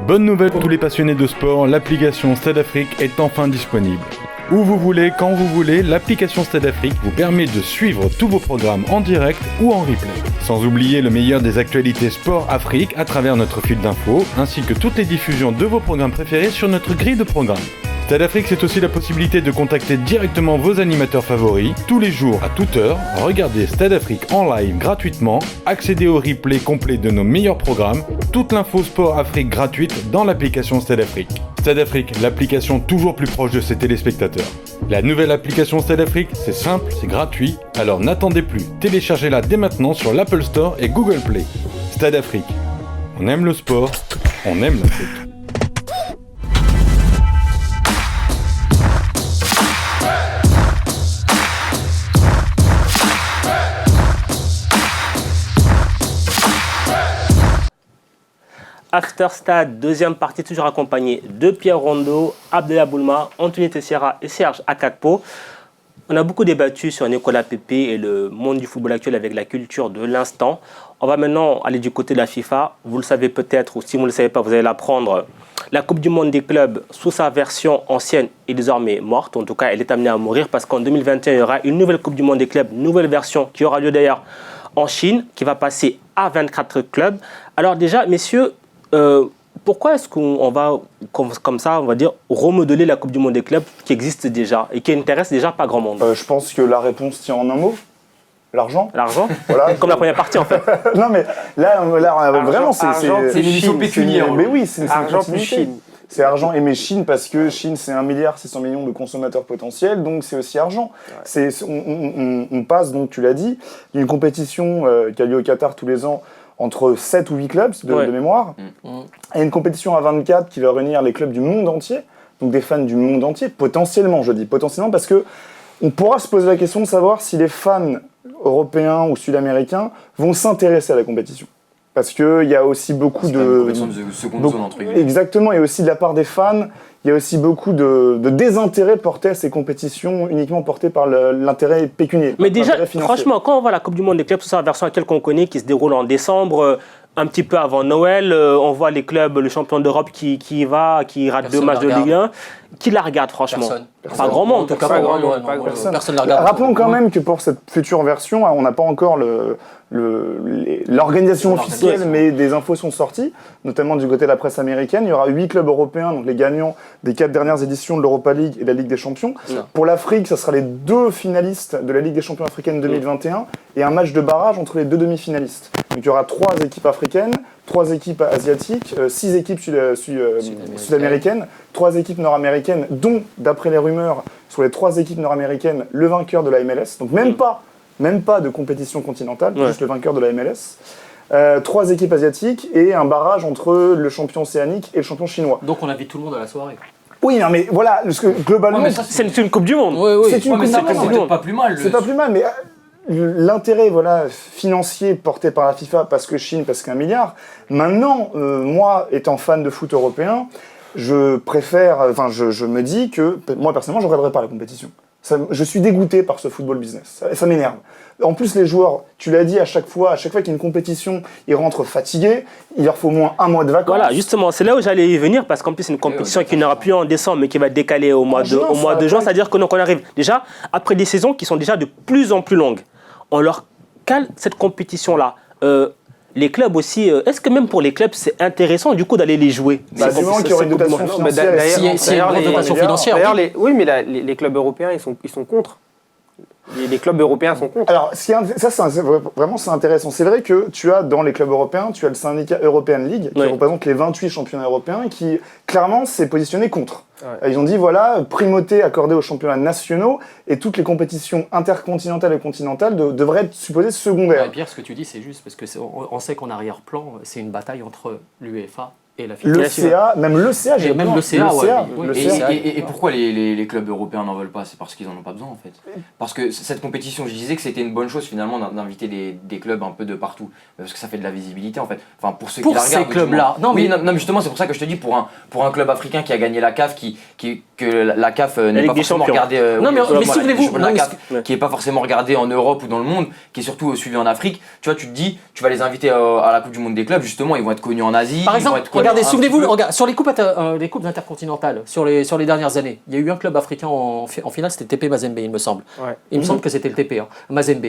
Bonne nouvelle pour tous les passionnés de sport, l'application Stade Afrique est enfin disponible. Où vous voulez, quand vous voulez, l'application Stade Afrique vous permet de suivre tous vos programmes en direct ou en replay. Sans oublier le meilleur des actualités sport Afrique à travers notre fil d'infos, ainsi que toutes les diffusions de vos programmes préférés sur notre grille de programmes. Stade Afrique, c'est aussi la possibilité de contacter directement vos animateurs favoris, tous les jours à toute heure, regarder Stade Afrique en live gratuitement, accéder au replay complet de nos meilleurs programmes, toute l'info sport Afrique gratuite dans l'application Stade Afrique. Stade Afrique, l'application toujours plus proche de ses téléspectateurs. La nouvelle application Stade Afrique, c'est simple, c'est gratuit, alors n'attendez plus, téléchargez-la dès maintenant sur l'Apple Store et Google Play. Stade Afrique, on aime le sport, on aime l'Afrique. After Stade, deuxième partie, toujours accompagné de Pierre Rondeau, Abdellah Boulma, Anthony Tessiera et Serge Akakpo. On a beaucoup débattu sur Nicolas Pepe et le monde du football actuel avec la culture de l'instant. On va maintenant aller du côté de la FIFA. Vous le savez peut-être, ou si vous ne le savez pas, vous allez l'apprendre. La Coupe du Monde des clubs, sous sa version ancienne, est désormais morte. En tout cas, elle est amenée à mourir parce qu'en 2021, il y aura une nouvelle Coupe du Monde des clubs, nouvelle version qui aura lieu d'ailleurs en Chine, qui va passer à 24 clubs. Alors déjà, messieurs, pourquoi est-ce qu'on va, comme ça, on va dire, remodeler la Coupe du Monde des clubs qui existe déjà et qui intéresse déjà pas grand monde? Je pense que la réponse tient en un mot. L'argent. L'argent. Voilà. Comme la première partie en fait. Non mais là vraiment c'est une émission pécuniaire. Mais oui, c'est argent plus Chine. C'est argent et mais Chine parce que Chine c'est 1,6 milliard de consommateurs potentiels, donc c'est aussi argent. Ouais. On passe donc, tu l'as dit, d'une compétition qui a lieu au Qatar tous les ans entre 7 ou 8 clubs de mémoire, et une compétition à 24 qui va réunir les clubs du monde entier, donc des fans du monde entier, potentiellement, je dis potentiellement, parce que on pourra se poser la question de savoir si les fans européens ou sud-américains vont s'intéresser à la compétition. Parce qu'il y a aussi beaucoup de... compétition de seconde zone, entre guillemets. Exactement, et aussi de la part des fans, il y a aussi beaucoup de désintérêt porté à ces compétitions uniquement portées par l'intérêt pécuniaire. Mais déjà, franchement, quand on voit la Coupe du Monde des clubs, c'est la version à laquelle on connaît, qui se déroule en décembre, un petit peu avant Noël, on voit les clubs, le champion d'Europe qui rate 2 matchs de Ligue 1. Qui la regarde, franchement? Pas grand monde. En tout cas, pas grand monde. Personne ne la regarde. Rappelons quand même que pour cette future version, on n'a pas encore l'organisation officielle, mais des infos sont sorties, notamment du côté de la presse américaine. Il y aura 8 clubs européens, donc les gagnants des 4 dernières éditions de l'Europa League et de la Ligue des Champions. Pour l'Afrique, ce sera les 2 finalistes de la Ligue des Champions africaine 2021 et un match de barrage entre les 2 demi-finalistes. Donc il y aura 3 équipes africaines, 3 équipes asiatiques, 6 équipes sud-américaines, 3 équipes nord-américaines, dont, d'après les rumeurs, sur les 3 équipes nord-américaines, le vainqueur de la MLS. Donc même pas de compétition continentale, juste le vainqueur de la MLS. 3 équipes asiatiques et un barrage entre le champion océanique et le champion chinois. Donc on invite tout le monde à la soirée. Oui, non, mais voilà, parce que globalement, c'est une Coupe du Monde. C'est une Coupe du Monde. C'est pas plus mal. C'est pas plus mal, mais l'intérêt financier porté par la FIFA, parce que Chine, parce qu'un milliard. Maintenant, moi, étant fan de foot européen, je me dis que, moi personnellement, je ne regarderai pas la compétition. Je suis dégoûté par ce football business. Ça m'énerve. En plus, les joueurs, tu l'as dit, à chaque fois qu'il y a une compétition, ils rentrent fatigués. Il leur faut au moins 1 mois de vacances. Voilà, justement, c'est là où j'allais y venir, parce qu'en plus, c'est une compétition qui n'aura plus en décembre, mais qui va être décalée au mois de juin. C'est-à-dire qu'on arrive déjà après des saisons qui sont déjà de plus en plus longues. On leur cale cette compétition-là. Les clubs aussi, est-ce que même pour les clubs, c'est intéressant du coup d'aller les jouer? Du moment qu'il y aura une dotation financière. D'ailleurs, oui, mais les clubs européens, ils sont contre. Les clubs européens sont contre. Alors, vraiment, c'est intéressant. C'est vrai que tu as, dans les clubs européens, tu as le syndicat European League, qui représente les 28 championnats européens, et qui, clairement, s'est positionné contre. Ouais. Ils ont dit, voilà, primauté accordée aux championnats nationaux, et toutes les compétitions intercontinentales et continentales devraient être supposées secondaires. Ouais, Pierre, ce que tu dis, c'est juste, parce qu'on sait qu'en arrière-plan, c'est une bataille entre l'UEFA et la FIFA. Même l'ECA, j'ai même l'ECA, Et pourquoi les clubs européens n'en veulent pas? C'est parce qu'ils n'en ont pas besoin, en fait. Parce que cette compétition, je disais que c'était une bonne chose, finalement, d'inviter des clubs un peu de partout. Parce que ça fait de la visibilité, en fait. Enfin, pour ceux qui la regardent. Pour ces clubs-là. Non, mais justement, c'est pour ça que je te dis, pour un club africain qui a gagné la CAF, que la CAF n'est pas forcément regardée... Non, mais souvenez-vous... La CAF, qui n'est pas forcément regardée en Europe ou dans le monde, qui est surtout suivie en Afrique. Tu vois, tu te dis, tu vas les inviter à la Coupe du Monde des clubs, justement, ils vont être connus en Asie. Par exemple, regardez, souvenez-vous, sur les coupes intercontinentales, sur les dernières années, il y a eu un club africain en finale, c'était TP Mazembe, il me semble. Ouais. Il me semble que c'était le TP, Mazembe.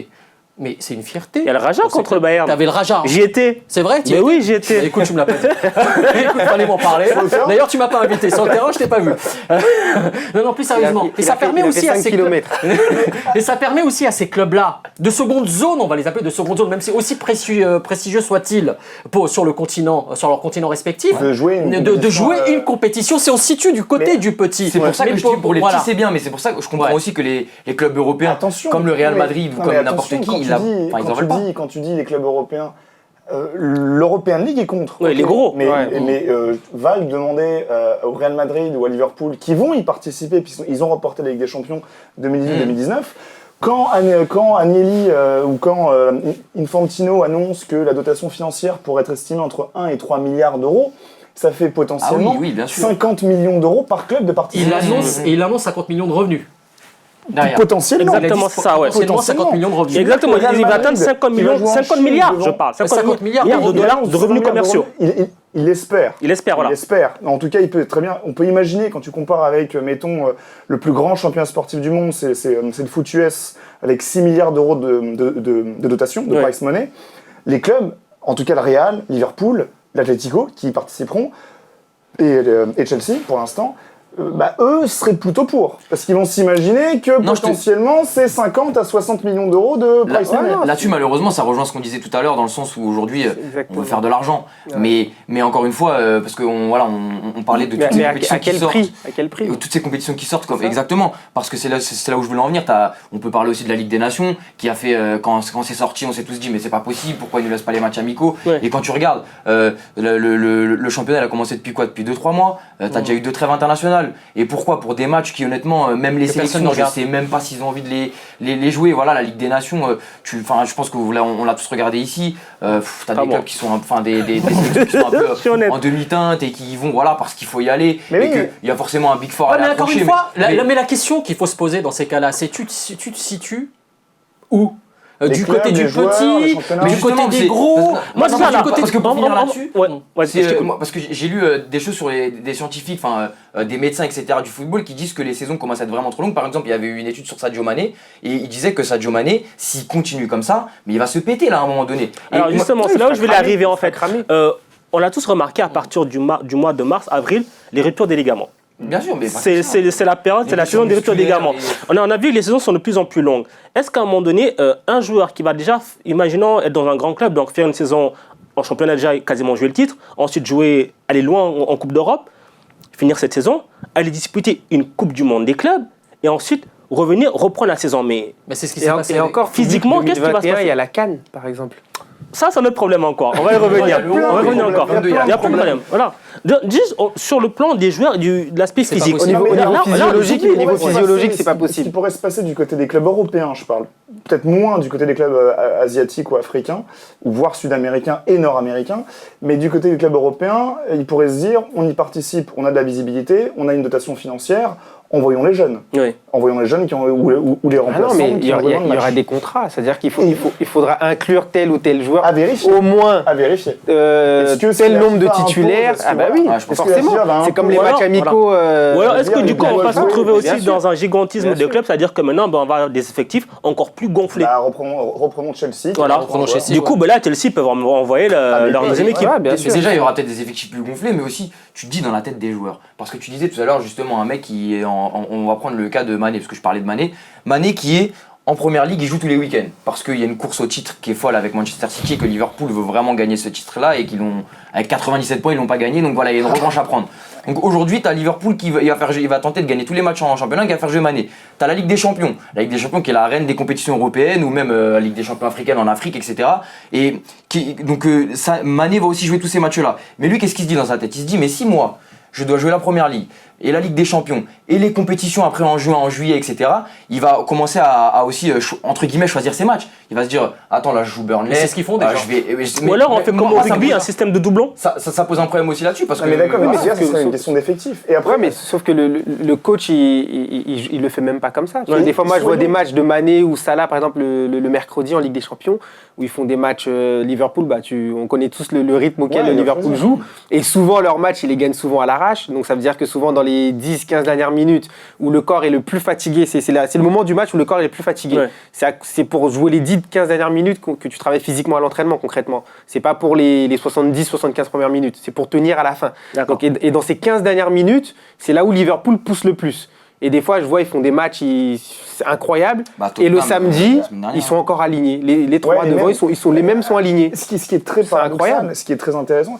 Mais c'est une fierté. Il y a le Raja contre le Bayern. T'avais le Raja. J'y étais. C'est vrai? Mais oui, j'y étais. Écoute, tu me l'as pas dit. Écoute, fallait m'en parler. D'ailleurs, tu m'as pas invité. Sur le terrain, je t'ai pas vu. Non, plus sérieusement. Et ça permet aussi à ces kilomètres. Et ça permet aussi à ces clubs-là, de seconde zone, on va les appeler de seconde zone, même si aussi prestigieux soit-il sur leur continent respectif, de jouer une compétition. Si on se situe du côté du petit. C'est pour ça que je dis pour les petits, c'est bien, mais c'est pour ça que je comprends aussi que les clubs européens, comme le Real Madrid ou comme n'importe qui, quand tu dis les clubs européens, l'European League est contre. Oui, les gros. Mais Val demandait au Real Madrid ou à Liverpool qui vont y participer, puisqu'ils ont remporté la Ligue des Champions 2018-2019. Quand Agnelli ou quand Infantino annonce que la dotation financière pourrait être estimée entre 1 et 3 milliards d'euros, ça fait potentiellement 50 millions d'euros par club de participation. Il annonce 50 millions de revenus. Derrière. Potentiellement. Exactement, c'est ça, ouais. Potentiellement 50 millions de revenus. Exactement, il va atteindre 50 milliards, je parle. 50 milliards de dollars de revenus commerciaux. Il l'espère. Il espère, voilà. Il espère. En tout cas, il peut très bien. On peut imaginer, quand tu compares avec, mettons, le plus grand championnat sportif du monde, c'est le foot US, avec 6 milliards d'euros de dotation, de prize money. Les clubs, en tout cas le Real, Liverpool, l'Atlético, qui y participeront, et Chelsea, pour l'instant, eux seraient plutôt pour. Parce qu'ils vont s'imaginer que Non, potentiellement, c'est 50 à 60 millions d'euros de price money. Là-dessus, malheureusement, ça rejoint ce qu'on disait tout à l'heure, dans le sens où aujourd'hui, on veut faire de l'argent. Ouais. Mais encore une fois, parce qu'on parlait de toutes ces compétitions à quel qui sortent. prix? À quel prix? Toutes ces compétitions qui sortent, exactement. Parce que c'est là où je voulais en venir. On peut parler aussi de la Ligue des Nations, qui a fait, quand c'est sorti, on s'est tous dit, mais c'est pas possible, pourquoi ils ne laissent pas les matchs amicaux? Ouais. Et quand tu regardes, le championnat, il a commencé depuis quoi? Depuis 2-3 mois. T'as déjà eu 2 trêves internationales. Et pourquoi? Pour des matchs qui, honnêtement, même les Que sélections, personne ne je regarde. sais même pas s'ils ont envie de les jouer. Voilà, la Ligue des Nations, je pense que on l'a tous regardé ici. T'as des clubs qui sont, des sélections qui sont un Je suis peu honnête. en demi-teinte et qui y vont, voilà, parce qu'il faut y aller. Mais et oui. qu'il y a forcément un Big Four à Ouais, aller mais encore accrocher, une fois, mais- mais la question qu'il faut se poser dans ces cas-là, c'est tu te situes où? Les Du clubs, côté du les joueurs, les petit, championnats. du Justement, côté des c'est- gros. Moi, c'est ça, là. parce que pour finir là-dessus, Ouais, parce que j'ai lu des choses sur des scientifiques, des médecins, etc. du football qui disent que les saisons commencent à être vraiment trop longues. Par exemple, il y avait eu une étude sur Sadio Mané et il disait que Sadio Mané, s'il continue comme ça, mais il va se péter là à un moment donné. Et Alors justement, c'est là où je vais arriver en fait. cramer. On l'a tous remarqué à partir du mois de mars, avril, les ruptures des ligaments. bien sûr, mais C'est la période, c'est la saison des ruptures des ligaments. On a vu que les saisons sont de plus en plus longues. Est-ce qu'à un moment donné, un joueur qui va déjà, imaginons être dans un grand club, donc faire une saison en championnat déjà quasiment jouer le titre, ensuite jouer, aller loin en Coupe d'Europe, finir cette saison, aller disputer une Coupe du Monde des clubs, et ensuite revenir, reprendre la saison. Mais Mais c'est ce qui s'est passé. Et encore, physiquement, qu'est-ce qui va se 2021, passer? il y a la CAN, par exemple. ça, c'est notre problème encore. On va y revenir. Il y a On va y revenir plein de encore. problèmes. Il y a plein de problèmes. Voilà. Juste sur le plan des joueurs, de l'aspect C'est pas physique. possible. Au niveau Là, physiologique, là, au niveau pourrait se physiologique, passer- c'est pas Ce qui possible. pourrait se passer du côté des clubs européens, je parle. Peut-être moins du côté des clubs asiatiques ou africains, ou voire sud-américains et nord-américains. Mais du côté des clubs européens, ils pourraient se dire, on y participe, on a de la visibilité, on a une dotation financière, envoyons les jeunes. Oui. Envoyons les jeunes ou les Ah non, remplaçants. mais il qui y, ont besoin de il y aura matchs. des contrats, c'est-à-dire il faudra inclure tel ou tel joueur, À vérifier. au moins À vérifier. Est-ce que c'est tel la nombre de FIFA impose, titulaires. est-ce que Ah bah voilà, oui, ouais, je pense que la forcément. FIFA va C'est comme les imposer- matchs amicaux. Ou alors, est-ce que du coup, on va pas se Oui, retrouver bien aussi sûr. dans un gigantisme Bien de sûr. clubs, c'est-à-dire que maintenant, on va avoir des effectifs encore plus gonflés. Bah, reprenons Chelsea. Voilà. Reprenons Chelsea. Du coup, ben là, Chelsea peuvent envoyer mais leur oui, deuxième équipe. Ouais, bien sûr. Déjà, il y aura peut-être des effectifs plus gonflés, mais aussi, tu te dis dans la tête des joueurs. Parce que tu disais tout à l'heure, justement, un mec qui est on va prendre le cas de Mané, parce que je parlais de Mané. Mané qui est en première ligue, il joue tous les week-ends. Parce qu'il y a une course au titre qui est folle avec Manchester City et que Liverpool veut vraiment gagner ce titre-là et qu'ils l'ont, avec 97 points, ils l'ont pas gagné. Donc voilà, il y a une revanche à prendre. Donc aujourd'hui, tu as Liverpool qui va tenter de gagner tous les matchs en championnat, qui va faire jouer Mané. Tu as la Ligue des Champions. La Ligue des Champions qui est la reine des compétitions européennes ou même la Ligue des Champions africaine en Afrique, etc. Et Mané va aussi jouer tous ces matchs-là. Mais lui, qu'est-ce qu'il se dit dans sa tête? Il se dit, mais si moi, je dois jouer la première ligue et la Ligue des Champions et les compétitions après en juin, en juillet, etc. Il va commencer à aussi, entre guillemets, choisir ses matchs. Il va se dire, attends, là je joue Burnley. Mais c'est ce qu'ils font déjà. Ou alors, on fait comme au moi, ça rugby, pose- un système de doublons. ça pose un problème aussi là-dessus parce Ah, que. mais d'accord, mais voilà, c'est sauf que- une question d'effectif. Et après, Ouais, mais sauf que le coach, il le fait même pas comme ça. Parce que Ouais. des fois, moi, je vois Soyons- des matchs de Mané ou Salah, par exemple, le mercredi en Ligue des Champions, où ils font des matchs Liverpool. On connaît tous le rythme auquel Ouais, Liverpool Liverpool. joue. Et souvent, leurs matchs, ils les gagnent souvent à l'arrache. Donc, ça veut dire que souvent, dans les 10-15 dernières minutes, où le corps est le plus fatigué, c'est le moment du match où le corps est le plus fatigué. Ouais. C'est pour jouer les 10-15 dernières minutes que tu travailles physiquement à l'entraînement, concrètement. C'est pas pour les 70-75 premières minutes. C'est pour tenir à la fin. D'accord. Donc, et dans ces 15 dernières minutes, c'est là où Liverpool pousse le plus. Et des fois, je vois, ils font des matchs c'est incroyable. Bah, Et le Tottenham, samedi, la semaine dernière. ils sont encore alignés. Les trois Ouais, et devant, même- les mêmes sont alignés. ce qui est très C'est paradoxal, incroyable. ce qui est très intéressant,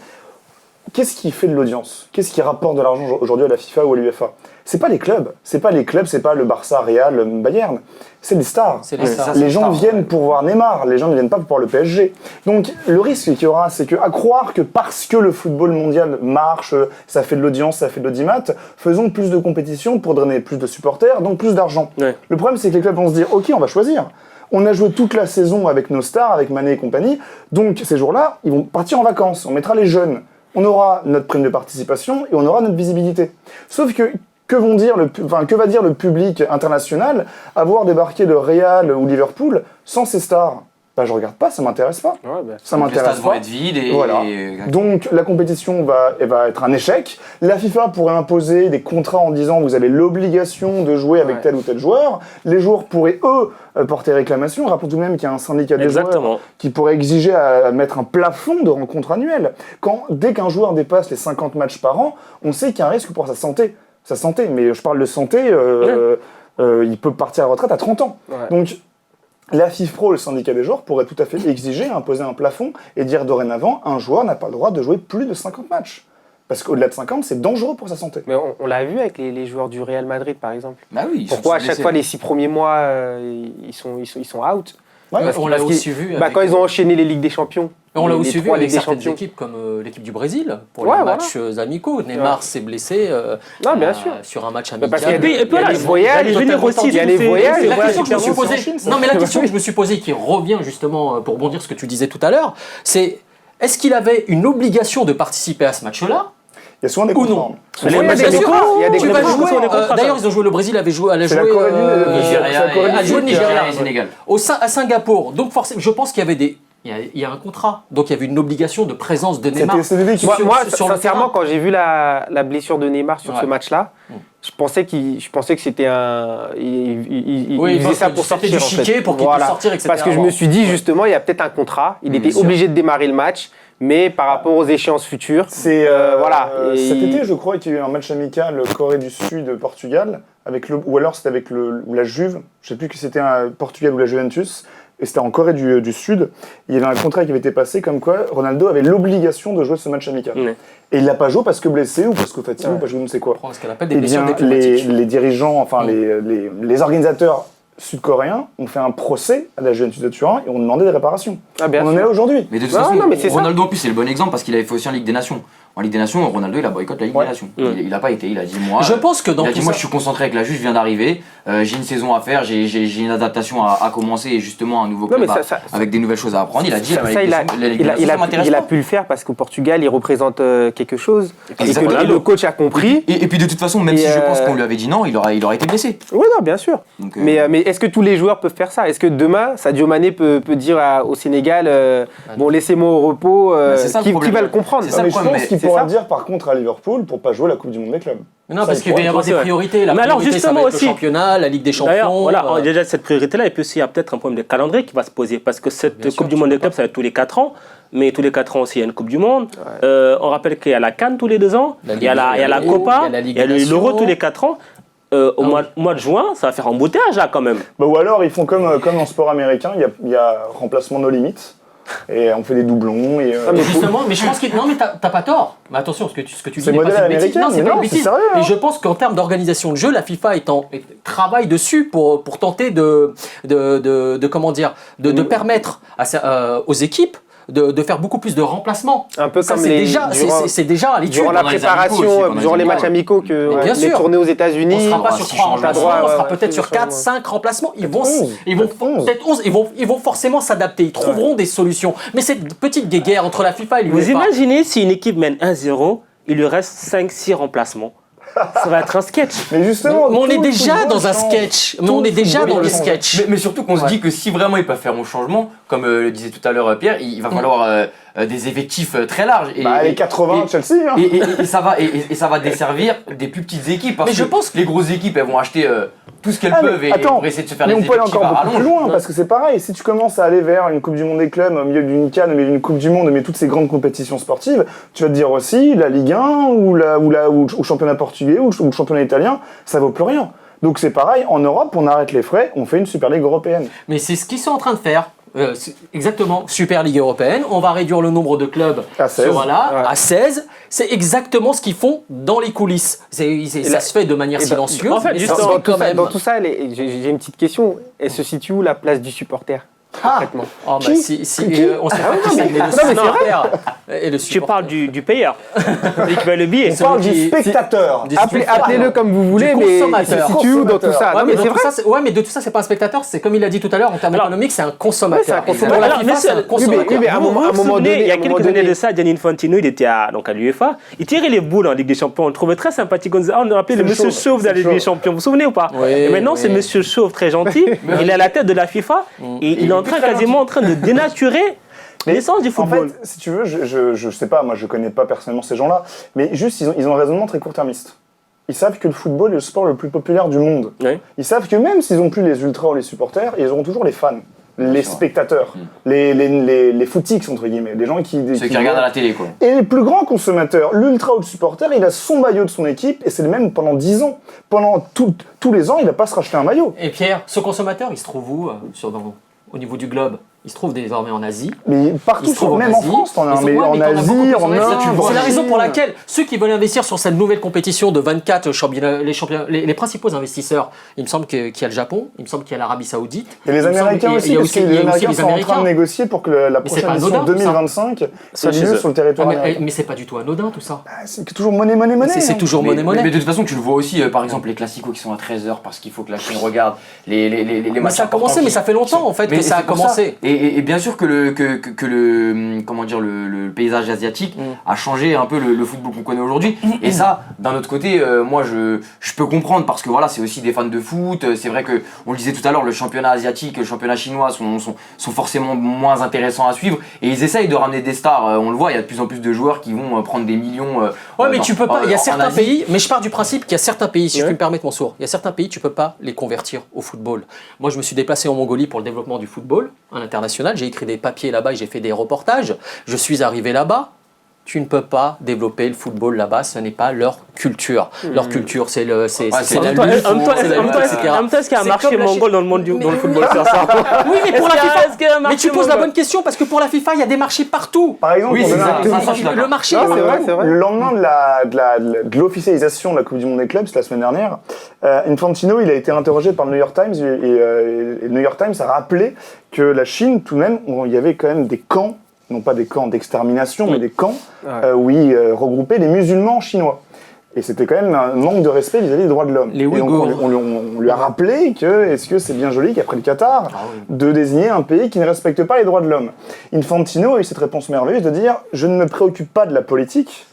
qu'est-ce qui fait de l'audience? Qu'est-ce qui rapporte de l'argent aujourd'hui à la FIFA ou à l'UEFA? C'est pas les clubs, c'est pas le Barça, Real, le Bayern, c'est les stars. C'est les stars. Les c'est gens stars, viennent ouais. pour voir Neymar, les gens ne viennent pas pour voir le PSG. Donc le risque qu'il y aura, c'est qu'à croire que parce que le football mondial marche, ça fait de l'audience, ça fait de l'audimat, faisons plus de compétitions pour drainer plus de supporters, donc plus d'argent. Ouais. Le problème, c'est que les clubs vont se dire, ok, on va choisir. On a joué toute la saison avec nos stars, avec Mané et compagnie, donc ces jours-là, ils vont partir en vacances, on mettra les jeunes. On aura notre prime de participation et on aura notre visibilité. Sauf que va dire le public international à voir débarquer le Real ou Liverpool sans ces stars? Bah, je regarde pas, ça m'intéresse pas. Ça Les m'intéresse stades vont pas. être vides et. Voilà. Donc la compétition va être un échec. La FIFA pourrait imposer des contrats en disant vous avez l'obligation de jouer avec Ouais. tel ou tel joueur. Les joueurs pourraient eux porter réclamation. Rappelons tout de même qu'il y a un syndicat des joueurs Exactement. qui pourrait exiger à mettre un plafond de rencontres annuelles. Dès qu'un joueur dépasse les 50 matchs par an, on sait qu'il y a un risque pour sa santé. sa santé. Mais je parle de santé, il peut partir à la retraite à 30 ans. Ouais. Donc, la FIFPro, le syndicat des joueurs, pourrait tout à fait exiger, imposer un plafond et dire dorénavant, un joueur n'a pas le droit de jouer plus de 50 matchs. Parce qu'au-delà de 50, c'est dangereux pour sa santé. Mais on l'a vu avec les joueurs du Real Madrid, par exemple. Bah oui, ils sont Pourquoi à tous chaque blessés. fois, les 6 premiers mois, ils sont out? Ouais, On l'a aussi vu. Bah, avec, quand ils ont enchaîné les Ligues des Champions. on l'a les aussi vu 3 avec Ligues des certaines Champions. équipes comme l'équipe du Brésil pour Ouais, les voilà. matchs amicaux. Neymar s'est blessé Non, bien sûr. sur un match Bah, amical. parce qu'il y a des- Et puis voilà, les voyages, j'allais venir aussi il y a sur les ces- voyages, ces La Ouais, question que je me suis clairement, posée, c'est en Chine, ça. non mais la question que je me suis posée, qui revient justement pour rebondir sur ce que tu disais tout à l'heure, c'est est-ce qu'il avait une obligation de participer à ce match-là Il y a souvent des ou contrats. non? Souvent, Oui, il y a bien des sûr. contrats. Il y a des Tu vas contrats. jouer. sur les contrats, D'ailleurs, ils ont joué le Brésil, allait jouer C'est la Corée du Nord. Nigeria, C'est la Corée du a joué le Sud. Nigeria. et Sénégal. À Singapour. Donc forcément, je pense qu'il y avait il y a un contrat. Donc il y avait une obligation de présence de Neymar. C'était des équipes. Moi, sur le sincèrement, terrain. quand j'ai vu la blessure de Neymar sur Ouais. ce match-là, je pensais que c'était un. Il Oui, faisait ça parce pour que c'était sortir. du en fait. chiquet pour qu'il puisse sortir, etc. Parce que je me suis dit, justement, il y a peut-être un contrat. Il était bien sûr. obligé de démarrer le match, mais par rapport aux échéances futures. C'est voilà. Et- cet été, je crois qu'il y a eu un match amical Corée du Sud-Portugal, ou alors c'était avec la Juve, je sais plus que c'était un Portugal ou la Juventus, et c'était en Corée du Sud. Il y avait un contrat qui avait été passé comme quoi Ronaldo avait l'obligation de jouer ce match amical. Ouais. Et il l'a pas joué parce que blessé ou parce que fatigué ou parce que je ne sais quoi. Prendre ce qu'elle appelle des Eh blessures bien, diplomatiques. les dirigeants, enfin les organisateurs sud-coréens ont fait un procès à la Juventus de Turin et ont demandé des réparations. Ah, bien On en sûr. est là aujourd'hui. Mais de toute Non, façon, non, mais c'est ça. Ronaldo en plus c'est le bon exemple parce qu'il avait fait aussi en Ligue des Nations. En Ligue des Nations, Ronaldo il a boycotté la Ligue Ouais. des Nations. Il a pas été, il a dit moi. Je pense que dans il a tout dit moi ça- je suis concentré avec la Juve, je viens d'arriver, j'ai une saison à faire, j'ai une adaptation à commencer et justement un nouveau Non, club mais ça- avec des nouvelles choses à apprendre. Il a dit la Ça, Ligue il a, des Nations, ça m'intéresse il a pas. pu le faire parce qu'au Portugal, il représente quelque chose. Et que Exactement. le coach a compris. Et puis de toute façon, même Et si je pense euh, qu'on lui avait dit non, il aurait été blessé. Oui, non, bien sûr. Donc, Mais est-ce que tous les joueurs peuvent faire ça? Est-ce que demain, Sadio Mané peut dire au Sénégal, bon, laissez-moi au repos, c'est ça le qui problème. va le comprendre? C'est Non, ça mais le je problème, pense qu'il c'est pourra ça. dire par contre à Liverpool pour pas jouer la Coupe du Monde des clubs. Non, Ça, parce il qu'il va y pourra avoir des penser, ouais. priorités. La Mais alors, priorité, ça va justement être le aussi- championnat, la Ligue des D'ailleurs, Champions. voilà, déjà cette priorité-là, et puis aussi il y a peut-être un problème de calendrier qui va se poser, parce que cette Bien sûr, Coupe du tu Monde peux des clubs, pas. ça va être tous les 4 ans, mais tous les 4 ans aussi, il y a une Coupe du Monde. On rappelle qu'il y a la CAN tous les 2 ans, La il y a la Ligue- Copa, il y a la Ligue il y a des l'Euro Nations. tous les 4 ans. Au mois de juin, ça va faire embouteillage là quand même. Bah, ou alors ils font comme en sport américain, il y a remplacement no limites et on fait des doublons et Mais justement, mais je pense que non, mais t'as pas tort. Mais attention, ce que tu dis C'est n'est pas modèle une bêtise. américain, Non, c'est mais pas non, une c'est bêtise. sérieux, hein. Et je pense qu'en termes d'organisation de jeu, la FIFA travaille dessus pour tenter de comment dire, de permettre aux équipes de faire beaucoup plus de remplacements. Un peu Ça, comme c'est les- déjà, durant- c'est déjà à l'étude. Durant la pendant les amicaux préparation, aussi, pendant les durant les amicaux. matchs amicaux, que Mais bien les sûr. tournées aux On ne États-Unis, sera pas aura sur 6 3 changements. remplacements, on Ouais, sera ouais, peut-être sur 4, ouais. 5 remplacements. Ils vont 11. peut-être 11, ils vont forcément s'adapter, ils trouveront des solutions. Mais cette petite guéguerre entre la FIFA et Vous l'UEFA, imaginez si une équipe mène 1-0, il lui reste 5-6 remplacements. Ça va être un sketch. Mais justement, mais on tout est le déjà football dans un change. sketch. Mais Tout on est le déjà football dans le change. sketch. Mais surtout qu'on se dit que si vraiment ils peuvent faire un changement, comme le disait tout à l'heure Pierre, il va falloir des effectifs très larges. Bah, les 80 et- Chelsea, hein. Et ça va desservir des plus petites équipes. Parce Mais je que pense que- les grosses équipes, elles vont acheter tout ce qu'elles Ah, mais peuvent et attends, pour essayer de se faire mais des on peut aller effectifs encore à beaucoup plus rallonge. loin parce que c'est pareil. Si tu commences à aller vers une Coupe du Monde des clubs au milieu d'une CAN, au milieu d'une Coupe du Monde, mais toutes ces grandes compétitions sportives, tu vas te dire aussi la Ligue 1 ou le championnat portugais ou le championnat italien, ça vaut plus rien. Donc c'est pareil. En Europe, on arrête les frais, on fait une Super Ligue européenne. Mais c'est ce qu'ils sont en train de faire. Exactement, Super Ligue européenne, on va réduire le nombre de clubs À 16. à 16. C'est exactement ce qu'ils font dans les coulisses. Ça se fait de manière silencieuse. en fait, mais juste ça se dans- fait quand même. Dans tout ça, j'ai une petite question. Elle se situe où la place du supporter? Concrètement. Oh, bah, on sait pas qui c'est, mais le c'est supporter. Et le Tu supporter. parles du payeur, celui qui paye le billet. On parle qui- du spectateur. Appelez-le comme vous voulez, mais il se consommateur. situe où dans tout ça? Ouais, Non, mais mais de c'est tout vrai. ça, mais de tout ça, c'est pas un spectateur. C'est comme il a dit tout à l'heure, en termes Alors, économiques, c'est un consommateur. ouais, c'est un consommateur. Pour la Alors, FIFA, mais c'est un c'est- consommateur. oui, mais à un Vous moment vous souvenez, donné, il y a à un moment quelques années donné- de ça, Gianni Infantino, il était à l'UEFA, il tirait les boules en Ligue des Champions, on le trouvait très sympathique. On l'appelait le C'est le monsieur chauve, chauve de la c'est Ligue le des chauve. Champions, vous vous souvenez ou pas? Oui, Et maintenant, oui. c'est monsieur chauve très gentil, il est à la tête de la FIFA, et il est en train, quasiment en train de dénaturer l'essence du En football. fait, si tu veux, je sais pas, moi je connais pas personnellement ces gens-là, mais juste ils ont un raisonnement très court-termiste. Ils savent que le football est le sport le plus populaire du monde. Ouais. Ils savent que même s'ils ont plus les ultras ou les supporters, ils auront toujours les fans. les spectateurs, les footix entre guillemets, les gens qui Ceux qui regardent à la télé, quoi. Et les plus grands consommateurs, l'ultra haut supporter, il a son maillot de son équipe et c'est le même pendant 10 ans. Pendant tous les ans, il va pas se racheter un maillot. Et Pierre, ce consommateur, il se trouve où au niveau du globe? Il se trouve désormais en Asie. Mais partout, même en France, t'en as, mais en Asie, en Inde. C'est la raison pour laquelle ceux qui veulent investir sur cette nouvelle compétition de 24 championnats, les principaux investisseurs, il me semble qu'il y a le Japon, il me semble qu'il y a l'Arabie Saoudite. Et les Américains aussi, parce que les Américains sont en train de négocier pour que la prochaine édition 2025 ait lieu sur le territoire américain. Mais c'est pas du tout anodin tout ça. C'est toujours monnaie. C'est toujours monnaie. Mais de toute façon, tu le vois aussi, par exemple, les classicos qui sont à 13h parce qu'il faut que la Chine regarde les matchs. Ça a commencé, mais ça fait longtemps en fait que ça a commencé. Et bien sûr que le comment dire le paysage asiatique a changé un peu le football qu'on connaît aujourd'hui. Et ça, d'un autre côté, moi je peux comprendre parce que voilà, c'est aussi des fans de foot. C'est vrai que on le disait tout à l'heure, le championnat asiatique, le championnat chinois sont forcément moins intéressants à suivre. Et ils essayent de ramener des stars. On le voit, il y a de plus en plus de joueurs qui vont prendre des millions. Ouais, mais tu peux pas. Il y a certains pays. Mais je pars du principe qu'il y a certains pays, si je puis me permettre mon sourd, il y a certains pays, tu peux pas les convertir au football. Moi, je me suis déplacé en Mongolie pour le développement du football à l'international. J'ai écrit des papiers là-bas et j'ai fait des reportages. Je suis arrivé là-bas. Tu ne peux pas développer le football là-bas, ce n'est pas leur culture. Leur culture, c'est la lutte. En même temps, est-ce qu'il y a un marché mongol dans le monde dans le football sur ça? Oui, mais pour la FIFA. Mais tu poses la bonne question parce que pour la FIFA, il y a des marchés partout. Par exemple, le marché. C'est vrai. Le lendemain de l'officialisation de la Coupe du Monde des clubs, c'était la semaine dernière, Infantino, il a été interrogé par le New York Times et le New York Times a rappelé que la Chine, tout de même, il y avait quand même des camps, non pas des camps d'extermination, mais des camps où ils regroupaient les musulmans chinois. Et c'était quand même un manque de respect vis-à-vis des droits de l'homme. Les Ouïghours. On lui a rappelé que, est-ce que c'est bien joli qu'après le Qatar, de désigner un pays qui ne respecte pas les droits de l'homme. Infantino a eu cette réponse merveilleuse de dire « Je ne me préoccupe pas de la politique,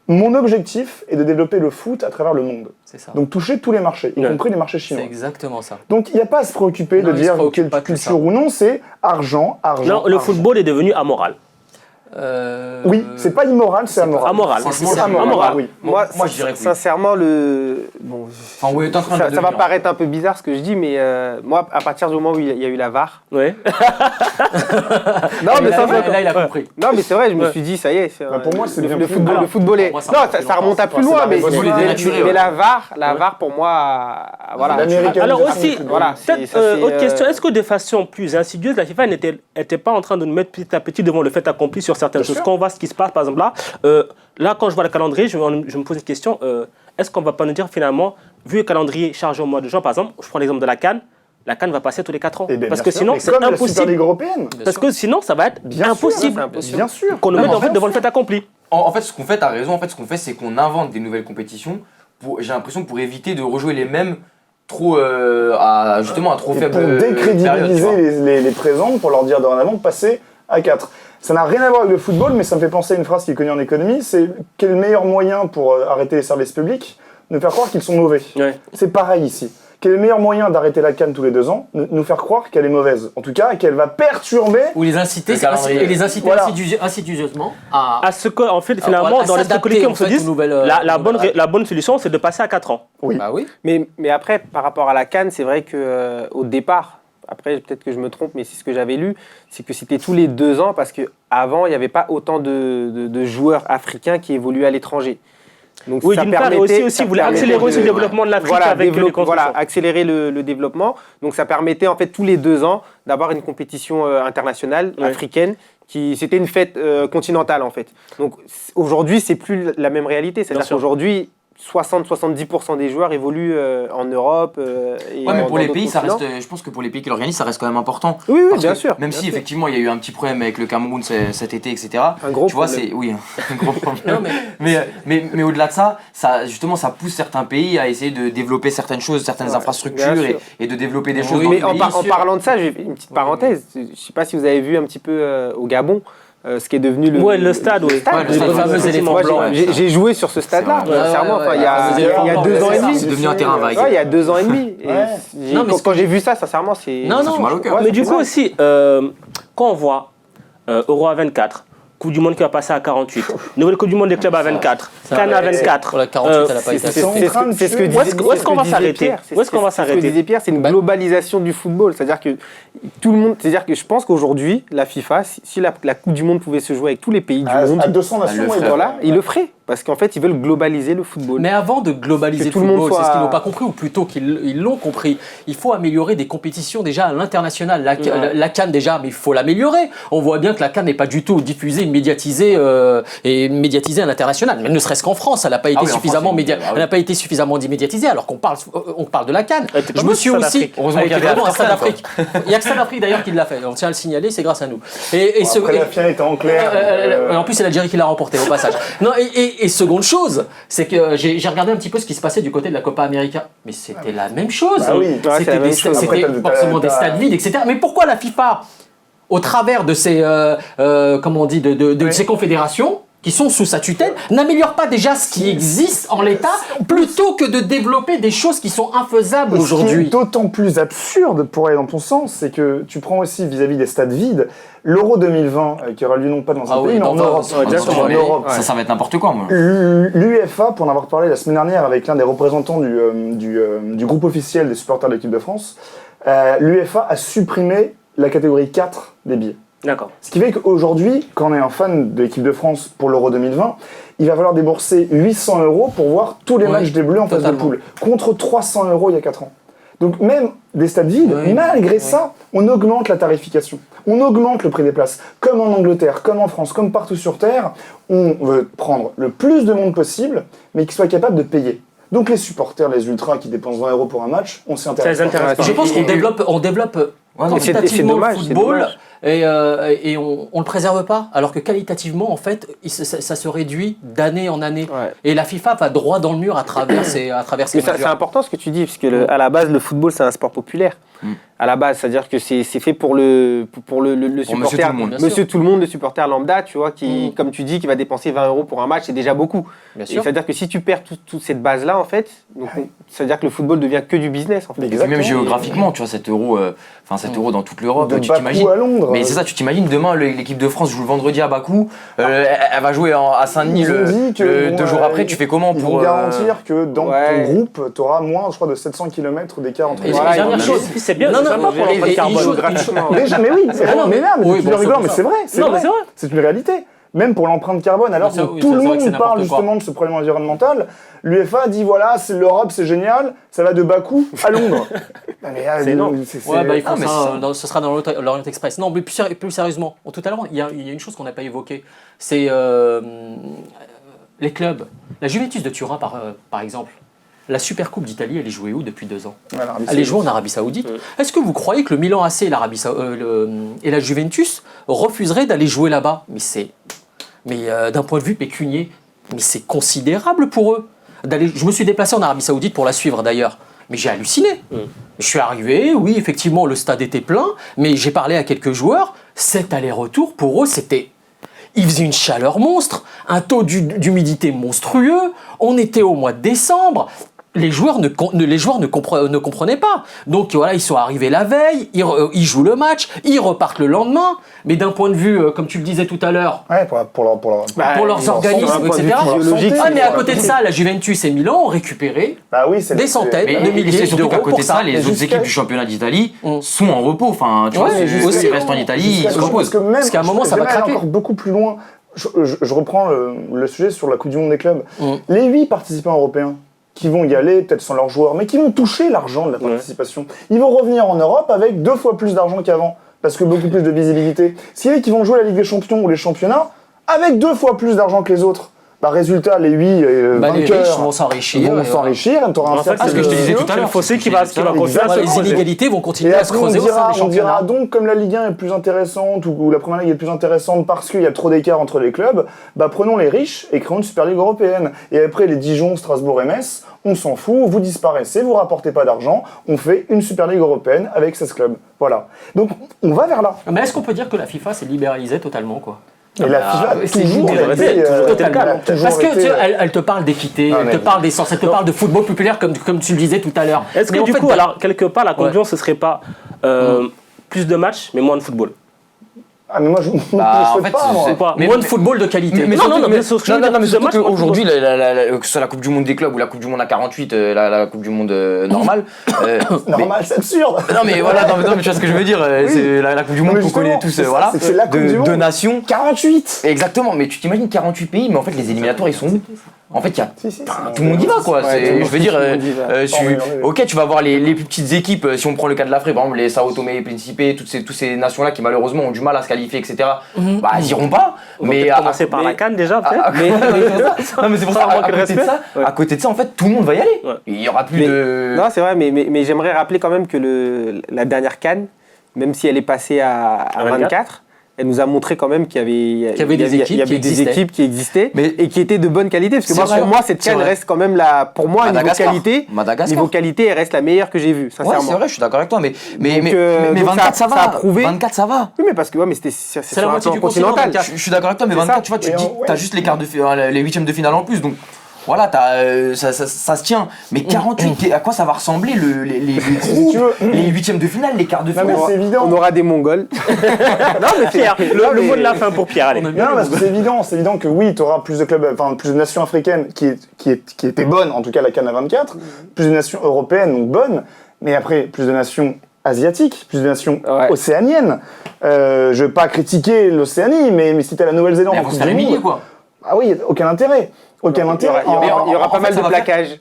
mon objectif est de développer le foot à travers le monde. » Ça. Donc toucher tous les marchés, y compris les marchés chinois. C'est exactement ça. Donc il n'y a pas à se préoccuper de dire quelle culture ou non, c'est argent. Non, le football est devenu amoral. Oui, c'est pas immoral, c'est amoral. Amoral. C'est amoral, oui. Moi, je dirais que oui. sincèrement, ça va paraître un peu bizarre ce que je dis, mais moi, à partir du moment où il y a eu la VAR, Ouais. non, mais Là, il a compris. non, mais c'est vrai, je me suis dit, ça y est. Pour moi, c'est bien le plus. football. Le football est. Moi, ça Non, m'a fait ça remonte à longtemps. plus loin, mais la la VAR, pour moi, voilà. Alors aussi, Voilà, peut-être autre question, est-ce que de façon plus insidieuse, la FIFA n'était pas en train de nous mettre petit à petit devant le fait accompli sur certaines choses? Quand on voit ce qui se passe, par exemple là, quand je vois le calendrier, je me pose une question, est-ce qu'on ne va pas nous dire finalement, vu le calendrier chargé au mois de juin, par exemple, je prends l'exemple de la CAN va passer tous les 4 ans. Parce que sinon, c'est comme la Super impossible. Ligue européenne. Parce que sinon, ça va être impossible Bien sûr. qu'on nous mette en fait devant le fait accompli. En fait, ce qu'on fait, t'as raison, en fait, ce qu'on fait, c'est qu'on invente des nouvelles compétitions, j'ai l'impression, pour éviter de rejouer les mêmes à trop faible Pour décrédibiliser les présents, pour leur dire dorénavant de passer à 4. Ça n'a rien à voir avec le football, mais ça me fait penser à une phrase qui est connue en économie, c'est quel est le meilleur moyen pour arrêter les services publics? Nous faire croire qu'ils sont mauvais. Ouais. C'est pareil ici. Quel est le meilleur moyen d'arrêter la CAN tous les 2 ans? Nous faire croire qu'elle est mauvaise. En tout cas, qu'elle va perturber... Ou les inciter, Voilà. insidieusement à ce que, en fait, finalement, dans l'esprit collectif, on se dit, la bonne solution, c'est de passer à 4 ans. Oui. Bah oui. Mais après, par rapport à la CAN, c'est vrai que au départ, après peut-être que je me trompe, mais c'est ce que j'avais lu, c'est que c'était tous les 2 ans parce qu'avant, il n'y avait pas autant de joueurs africains qui évoluaient à l'étranger. Donc, oui, d'une part, aussi, vous voulez accélérer aussi le développement de l'Afrique avec les constructions. Voilà, accélérer le développement. Donc ça permettait en fait tous les 2 ans d'avoir une compétition internationale africaine. C'était une fête continentale en fait. Donc aujourd'hui, c'est plus la même réalité. C'est-à-dire qu'aujourd'hui, 60-70% des joueurs évoluent en Europe. Mais pour les pays, ça reste. Je pense que pour les pays qui l'organisent, ça reste quand même important. Oui, bien sûr. Même si effectivement il y a eu un petit problème avec le Cameroun cet été, etc. Un gros problème. Un gros problème. mais au-delà de ça, justement, ça pousse certains pays à essayer de développer certaines choses, certaines infrastructures et de développer des choses. Mais en parlant de ça, j'ai une petite parenthèse. Je ne sais pas si vous avez vu un petit peu au Gabon. Ce qui est devenu le stade, le fameux éléphant blanc. J'ai joué sur ce stade-là, sincèrement, il y a 2 ans et demi. C'est devenu un terrain vague. Il y a 2 ans et demi. Quand j'ai vu ça, sincèrement, c'est... Non, mal au cœur. Mais du coup aussi, quand on voit Euro A24, Coupe du Monde qui va passer à 48. Nouvelle Coupe du Monde des clubs à 24. Cannes à 24. Pour la 48, elle n'a pas été assez. C'est ce que Où est-ce qu'on va s'arrêter? Où est-ce qu'on va Ce que s'arrêter? disait Pierre, c'est une globalisation du football. C'est-à-dire que tout le monde. C'est-à-dire que je pense qu'aujourd'hui, la FIFA, si la Coupe du Monde pouvait se jouer avec tous les pays du monde, À 200 nations, il le ferait. Parce qu'en fait, ils veulent globaliser le football. Mais avant de globaliser le football, c'est ce qu'ils n'ont pas compris, ou plutôt qu'ils l'ont compris. Il faut améliorer des compétitions déjà à l'international. La CAN déjà, mais il faut l'améliorer. On voit bien que la CAN n'est pas du tout diffusée, médiatisée à l'international. Mais ne serait-ce qu'en France, elle n'a pas été suffisamment médiatisée, alors qu'on parle de la CAN. Je me suis aussi... Heureusement qu'il y avait un Stade d'Afrique. Il n'y a que Stade d'Afrique d'ailleurs qui l'a fait. On tient à le signaler, c'est grâce à nous. Après, la finale était en clair. En plus, c'est l'Algérie qui l'a remporté au passage. Non, et seconde chose, c'est que j'ai regardé un petit peu ce qui se passait du côté de la Copa América. Mais c'était la même chose. Ah oui. C'était forcément des stades vides, etc. Mais pourquoi la FIFA, au travers de ces, ces confédérations, qui sont sous sa tutelle, n'améliore pas déjà ce qui existe en l'état, plutôt que de développer des choses qui sont infaisables aujourd'hui. Ce qui est d'autant plus absurde, pour aller dans ton sens, c'est que tu prends aussi vis-à-vis des stades vides, l'Euro 2020, qui aura lieu non pas dans un pays, mais en Europe. En Europe. Ça va être n'importe quoi, moi. L'UEFA, pour en avoir parlé la semaine dernière avec l'un des représentants du groupe officiel des supporters de l'équipe de France, l'UEFA a supprimé la catégorie 4 des billets. D'accord. Ce qui fait qu'aujourd'hui, quand on est un fan de l'équipe de France pour l'Euro 2020, il va falloir débourser 800 € pour voir tous les matchs des Bleus en phase de poule, contre 300 € il y a 4 ans. Donc même des stades vides, malgré ça, on augmente la tarification, on augmente le prix des places. Comme en Angleterre, comme en France, comme partout sur Terre, on veut prendre le plus de monde possible, mais qui soit capable de payer. Donc les supporters, les ultras qui dépensent 20 € pour un match, on s'y intéresse. Je pense qu'on développe quantitativement le football et on le préserve pas, alors que qualitativement en fait ça se réduit d'année en année. Et la FIFA va droit dans le mur à travers ces mesures. C'est important ce que tu dis, parce que à la base le football c'est un sport populaire. À la base, c'est-à-dire que c'est fait pour le supporter, monsieur tout le monde, le supporter lambda, tu vois, qui, comme tu dis, qui va dépenser 20 € pour un match, c'est déjà beaucoup. C'est-à-dire que si tu perds toute cette base-là, en fait, c'est-à-dire que le football devient que du business, en fait. Et même géographiquement, tu vois, cet euro dans toute l'Europe, tu t'imagines. À Londres. Mais c'est ça, tu t'imagines demain l'équipe de France joue le vendredi à Bakou, elle va jouer à Saint-Denis 2 jours après, tu fais comment pour garantir que dans ton groupe, tu auras moins, je crois, de 700 km d'écart entre les dernière chose, c'est bien. Mais oui, tu rigoles, mais c'est vrai. C'est une réalité. Même pour l'empreinte carbone, alors que tout le monde parle justement de ce problème environnemental, l'UEFA dit voilà, c'est l'Europe, c'est génial, ça va de Bakou à Londres. C'est énorme. Il faut ça, ce sera dans l'Orient Express. Non, mais plus sérieusement, tout à l'heure, il y a une chose qu'on n'a pas évoquée, c'est les clubs. La Juventus de Turin, par exemple. La Supercoupe d'Italie, elle est jouée où depuis 2 ans? Elle est jouée en Arabie Saoudite. Est-ce que vous croyez que le Milan AC et la Juventus refuseraient d'aller jouer là-bas? Mais d'un point de vue pécunier, mais c'est considérable pour eux. Je me suis déplacé en Arabie Saoudite pour la suivre d'ailleurs. Mais j'ai halluciné. Je suis arrivé, oui, effectivement, le stade était plein, mais j'ai parlé à quelques joueurs. Cet aller-retour, pour eux, c'était... Il faisait une chaleur monstre, un taux d'humidité monstrueux, on était au mois de décembre, les joueurs ne comprenaient pas. Donc voilà, ils sont arrivés la veille, ils jouent le match, ils repartent le lendemain, mais d'un point de vue, comme tu le disais tout à l'heure, pour leurs organismes, etc. Mais à côté de ça, la Juventus et Milan ont récupéré des centaines de milliers d'euros à côté pour de ça. Les autres équipes du championnat d'Italie sont en repos. Enfin, tu vois, ils restent en Italie, ils se reposent. Parce qu'à un moment, ça va craquer. Encore beaucoup plus loin. Je reprends le sujet sur la Coupe du Monde des clubs. Les 8 participants européens qui vont y aller, peut-être sans leurs joueurs, mais qui vont toucher l'argent de la participation. Ils vont revenir en Europe avec 2 fois plus d'argent qu'avant, parce que beaucoup plus de visibilité. Ce qui est qu'ils vont jouer la Ligue des Champions ou les championnats avec 2 fois plus d'argent que les autres. Résultat, les 8 vainqueurs les riches vont s'enrichir. T'auras un cercle. Ce que je te disais tout à l'heure, fossé qui va continuer. Les inégalités vont continuer à se creuser au sein des championnats. On dira donc, comme la Ligue 1 est plus intéressante ou la Première Ligue est plus intéressante parce qu'il y a trop d'écart entre les clubs, prenons les riches et créons une Super Ligue européenne. Et après les Dijon, Strasbourg et Metz, on s'en fout, vous disparaissez, vous rapportez pas d'argent, on fait une Super Ligue européenne avec 16 clubs. Voilà. Donc on va vers là. Mais est-ce qu'on peut dire que la FIFA s'est libéralisée totalement, quoi? Et la FIFA, toujours parce que elle te parle d'équité, elle te parle d'essence, elle te parle de football populaire comme tu le disais tout à l'heure. Est-ce que du coup, alors quelque part, la conclusion, ce serait pas plus de matchs, mais moins de football? Ah, mais moi, je Bah, je en souhaite fait, pas, moi. c'est- Pas. mais- Moins de football de qualité. Mais Non, surtout- non, mais- bien sûr, ce que je veux non, dire, mais c'est surtout dommage pour qu'aujourd'hui, que ce soit la Coupe du Monde des clubs ou la Coupe du Monde à 48, la Coupe du Monde normale. Normal, c'est absurde. Non mais voilà, non, mais tu vois ce que je veux dire, c'est la Coupe du Monde mais qu'on justement, connaît tous, c'est ça, voilà, c'est que c'est la Coupe du Monde. de nations. 48. Exactement, mais tu t'imagines 48 pays, mais en fait les éliminatoires ils sont où? En fait, il y a Si, tout le monde y va quoi. Ouais, C'est- tout le je veux dire, monde y va. ok, tu vas voir les plus petites équipes. Si on prend le cas de l'Afrique, par exemple les Sao Tomé et Principe, toutes ces nations-là qui malheureusement ont du mal à se qualifier, etc. Bah ils iront pas. On va Mais peut-être commencer par la CAN déjà, peut-être. non mais c'est pour ça. Sans manquer de respect. À côté de ça, en fait, tout le monde va y aller. Ouais. Il y aura plus Mais- de. Non, c'est vrai, mais j'aimerais rappeler quand même que la dernière CAN, même si elle est passée à 24, elle nous a montré quand même qu'il y avait des équipes qui existaient Mais- et qui étaient de bonne qualité. Parce que C'est moi, vrai. pour moi, cette C'est CAN vrai. reste quand même pour moi, Madagascar. niveau qualité, elle reste la meilleure que j'ai vue, Ouais, sincèrement. c'est vrai, je suis d'accord avec toi, mais donc 24 ça va. ça a prouvé. 24 ça va. Oui, mais parce que ouais, mais c'était la sur un moitié plan du continent, continental. 24. Je suis d'accord avec toi, mais C'est 24, ça. tu vois, tu te Et dis, ouais. t'as juste les huitièmes de finale en plus, donc voilà, ça se tient. Mais 48, à quoi ça va ressembler les Si tu veux. les huitièmes de finale, les quarts de Non, mais finale? c'est évident. On aura des Mongols. Non, mais Pierre, le mot de la fin pour Pierre, allez. Non, parce que c'est évident que oui, tu auras plus de clubs, enfin plus de nations africaines qui étaient bonnes, en tout cas la CAN à 24, plus de nations européennes, donc bonnes, mais après plus de nations asiatiques, plus de nations Ouais. océaniennes. Je veux pas critiquer l'Océanie, mais si t'as la Nouvelle-Zélande, Mais en elles vont Coupe se faire du éliminer Monde, quoi. ah oui, aucun intérêt. Aucun intérêt. Il y aura en pas fait, mal ça de va faire- plaquages.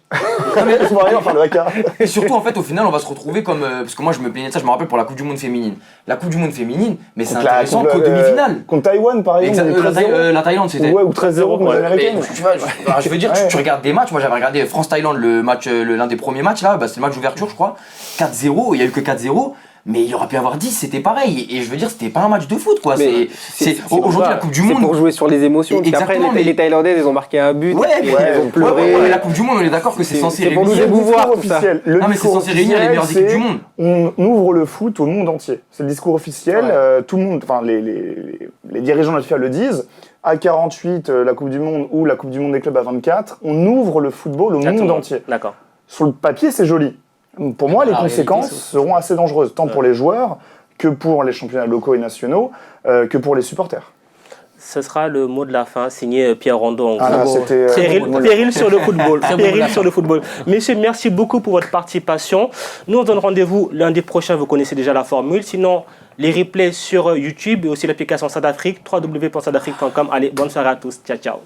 Je vais rien faire le haka. Et surtout, en fait, au final, on va se retrouver comme. Parce que moi, je me plaignais de ça, je me rappelle pour la Coupe du Monde féminine. La Coupe du Monde féminine, mais c'est intéressant qu'aux demi-finales. Contre Taïwan, par exemple. Exact, ou 13-0. la Thaïlande, c'était. Ouais, ou 13-0 contre les Ouais. Américaines. Mais tu vois, je veux dire, Ouais. tu regardes des matchs. Moi, j'avais regardé France-Thaïlande, le match, l'un des premiers matchs là, c'est le match d'ouverture, je crois. 4-0, il y a eu que 4-0. Mais il aurait pu y avoir 10, c'était pareil. Et je veux dire, c'était pas un match de foot quoi. Mais Aujourd'hui, la Coupe du C'est pour Monde. jouer sur les émotions. Parce qu'après, Exactement, mais- les Thaïlandais, ils ont marqué un but. Ouais, ils mais- ont pleuré. ouais, mais la Coupe du Monde, on est d'accord que c'est censé c'est pour nous réunir. émouvoir, Le discours tout ça. officiel. Le Non, mais c'est discours censé réunir les meilleures officiel, équipes du c'est monde. On ouvre le foot au monde entier. C'est le discours officiel. Ouais. Tout le monde, enfin les dirigeants de la FIFA le disent. À 48, la Coupe du Monde ou la Coupe du Monde des clubs à 24, on ouvre le football au monde Exactement. entier. D'accord. Sur le papier, c'est joli. Pour moi, les La réalité, conséquences c'est- seront assez dangereuses, tant pour les joueurs que pour les championnats locaux et nationaux, que pour les supporters. Ce sera le mot de la fin, signé Pierre Rondeau. En Ah, là, gros. c'était Péril sur le football. Très bon Péril mot de sur le football. Messieurs, merci beaucoup pour votre participation. Nous, on donne rendez-vous lundi prochain. Vous connaissez déjà la formule. Sinon, les replays sur YouTube et aussi l'application Stade Afrique, www.stadafrique.com. Allez, bonne soirée à tous. Ciao, ciao.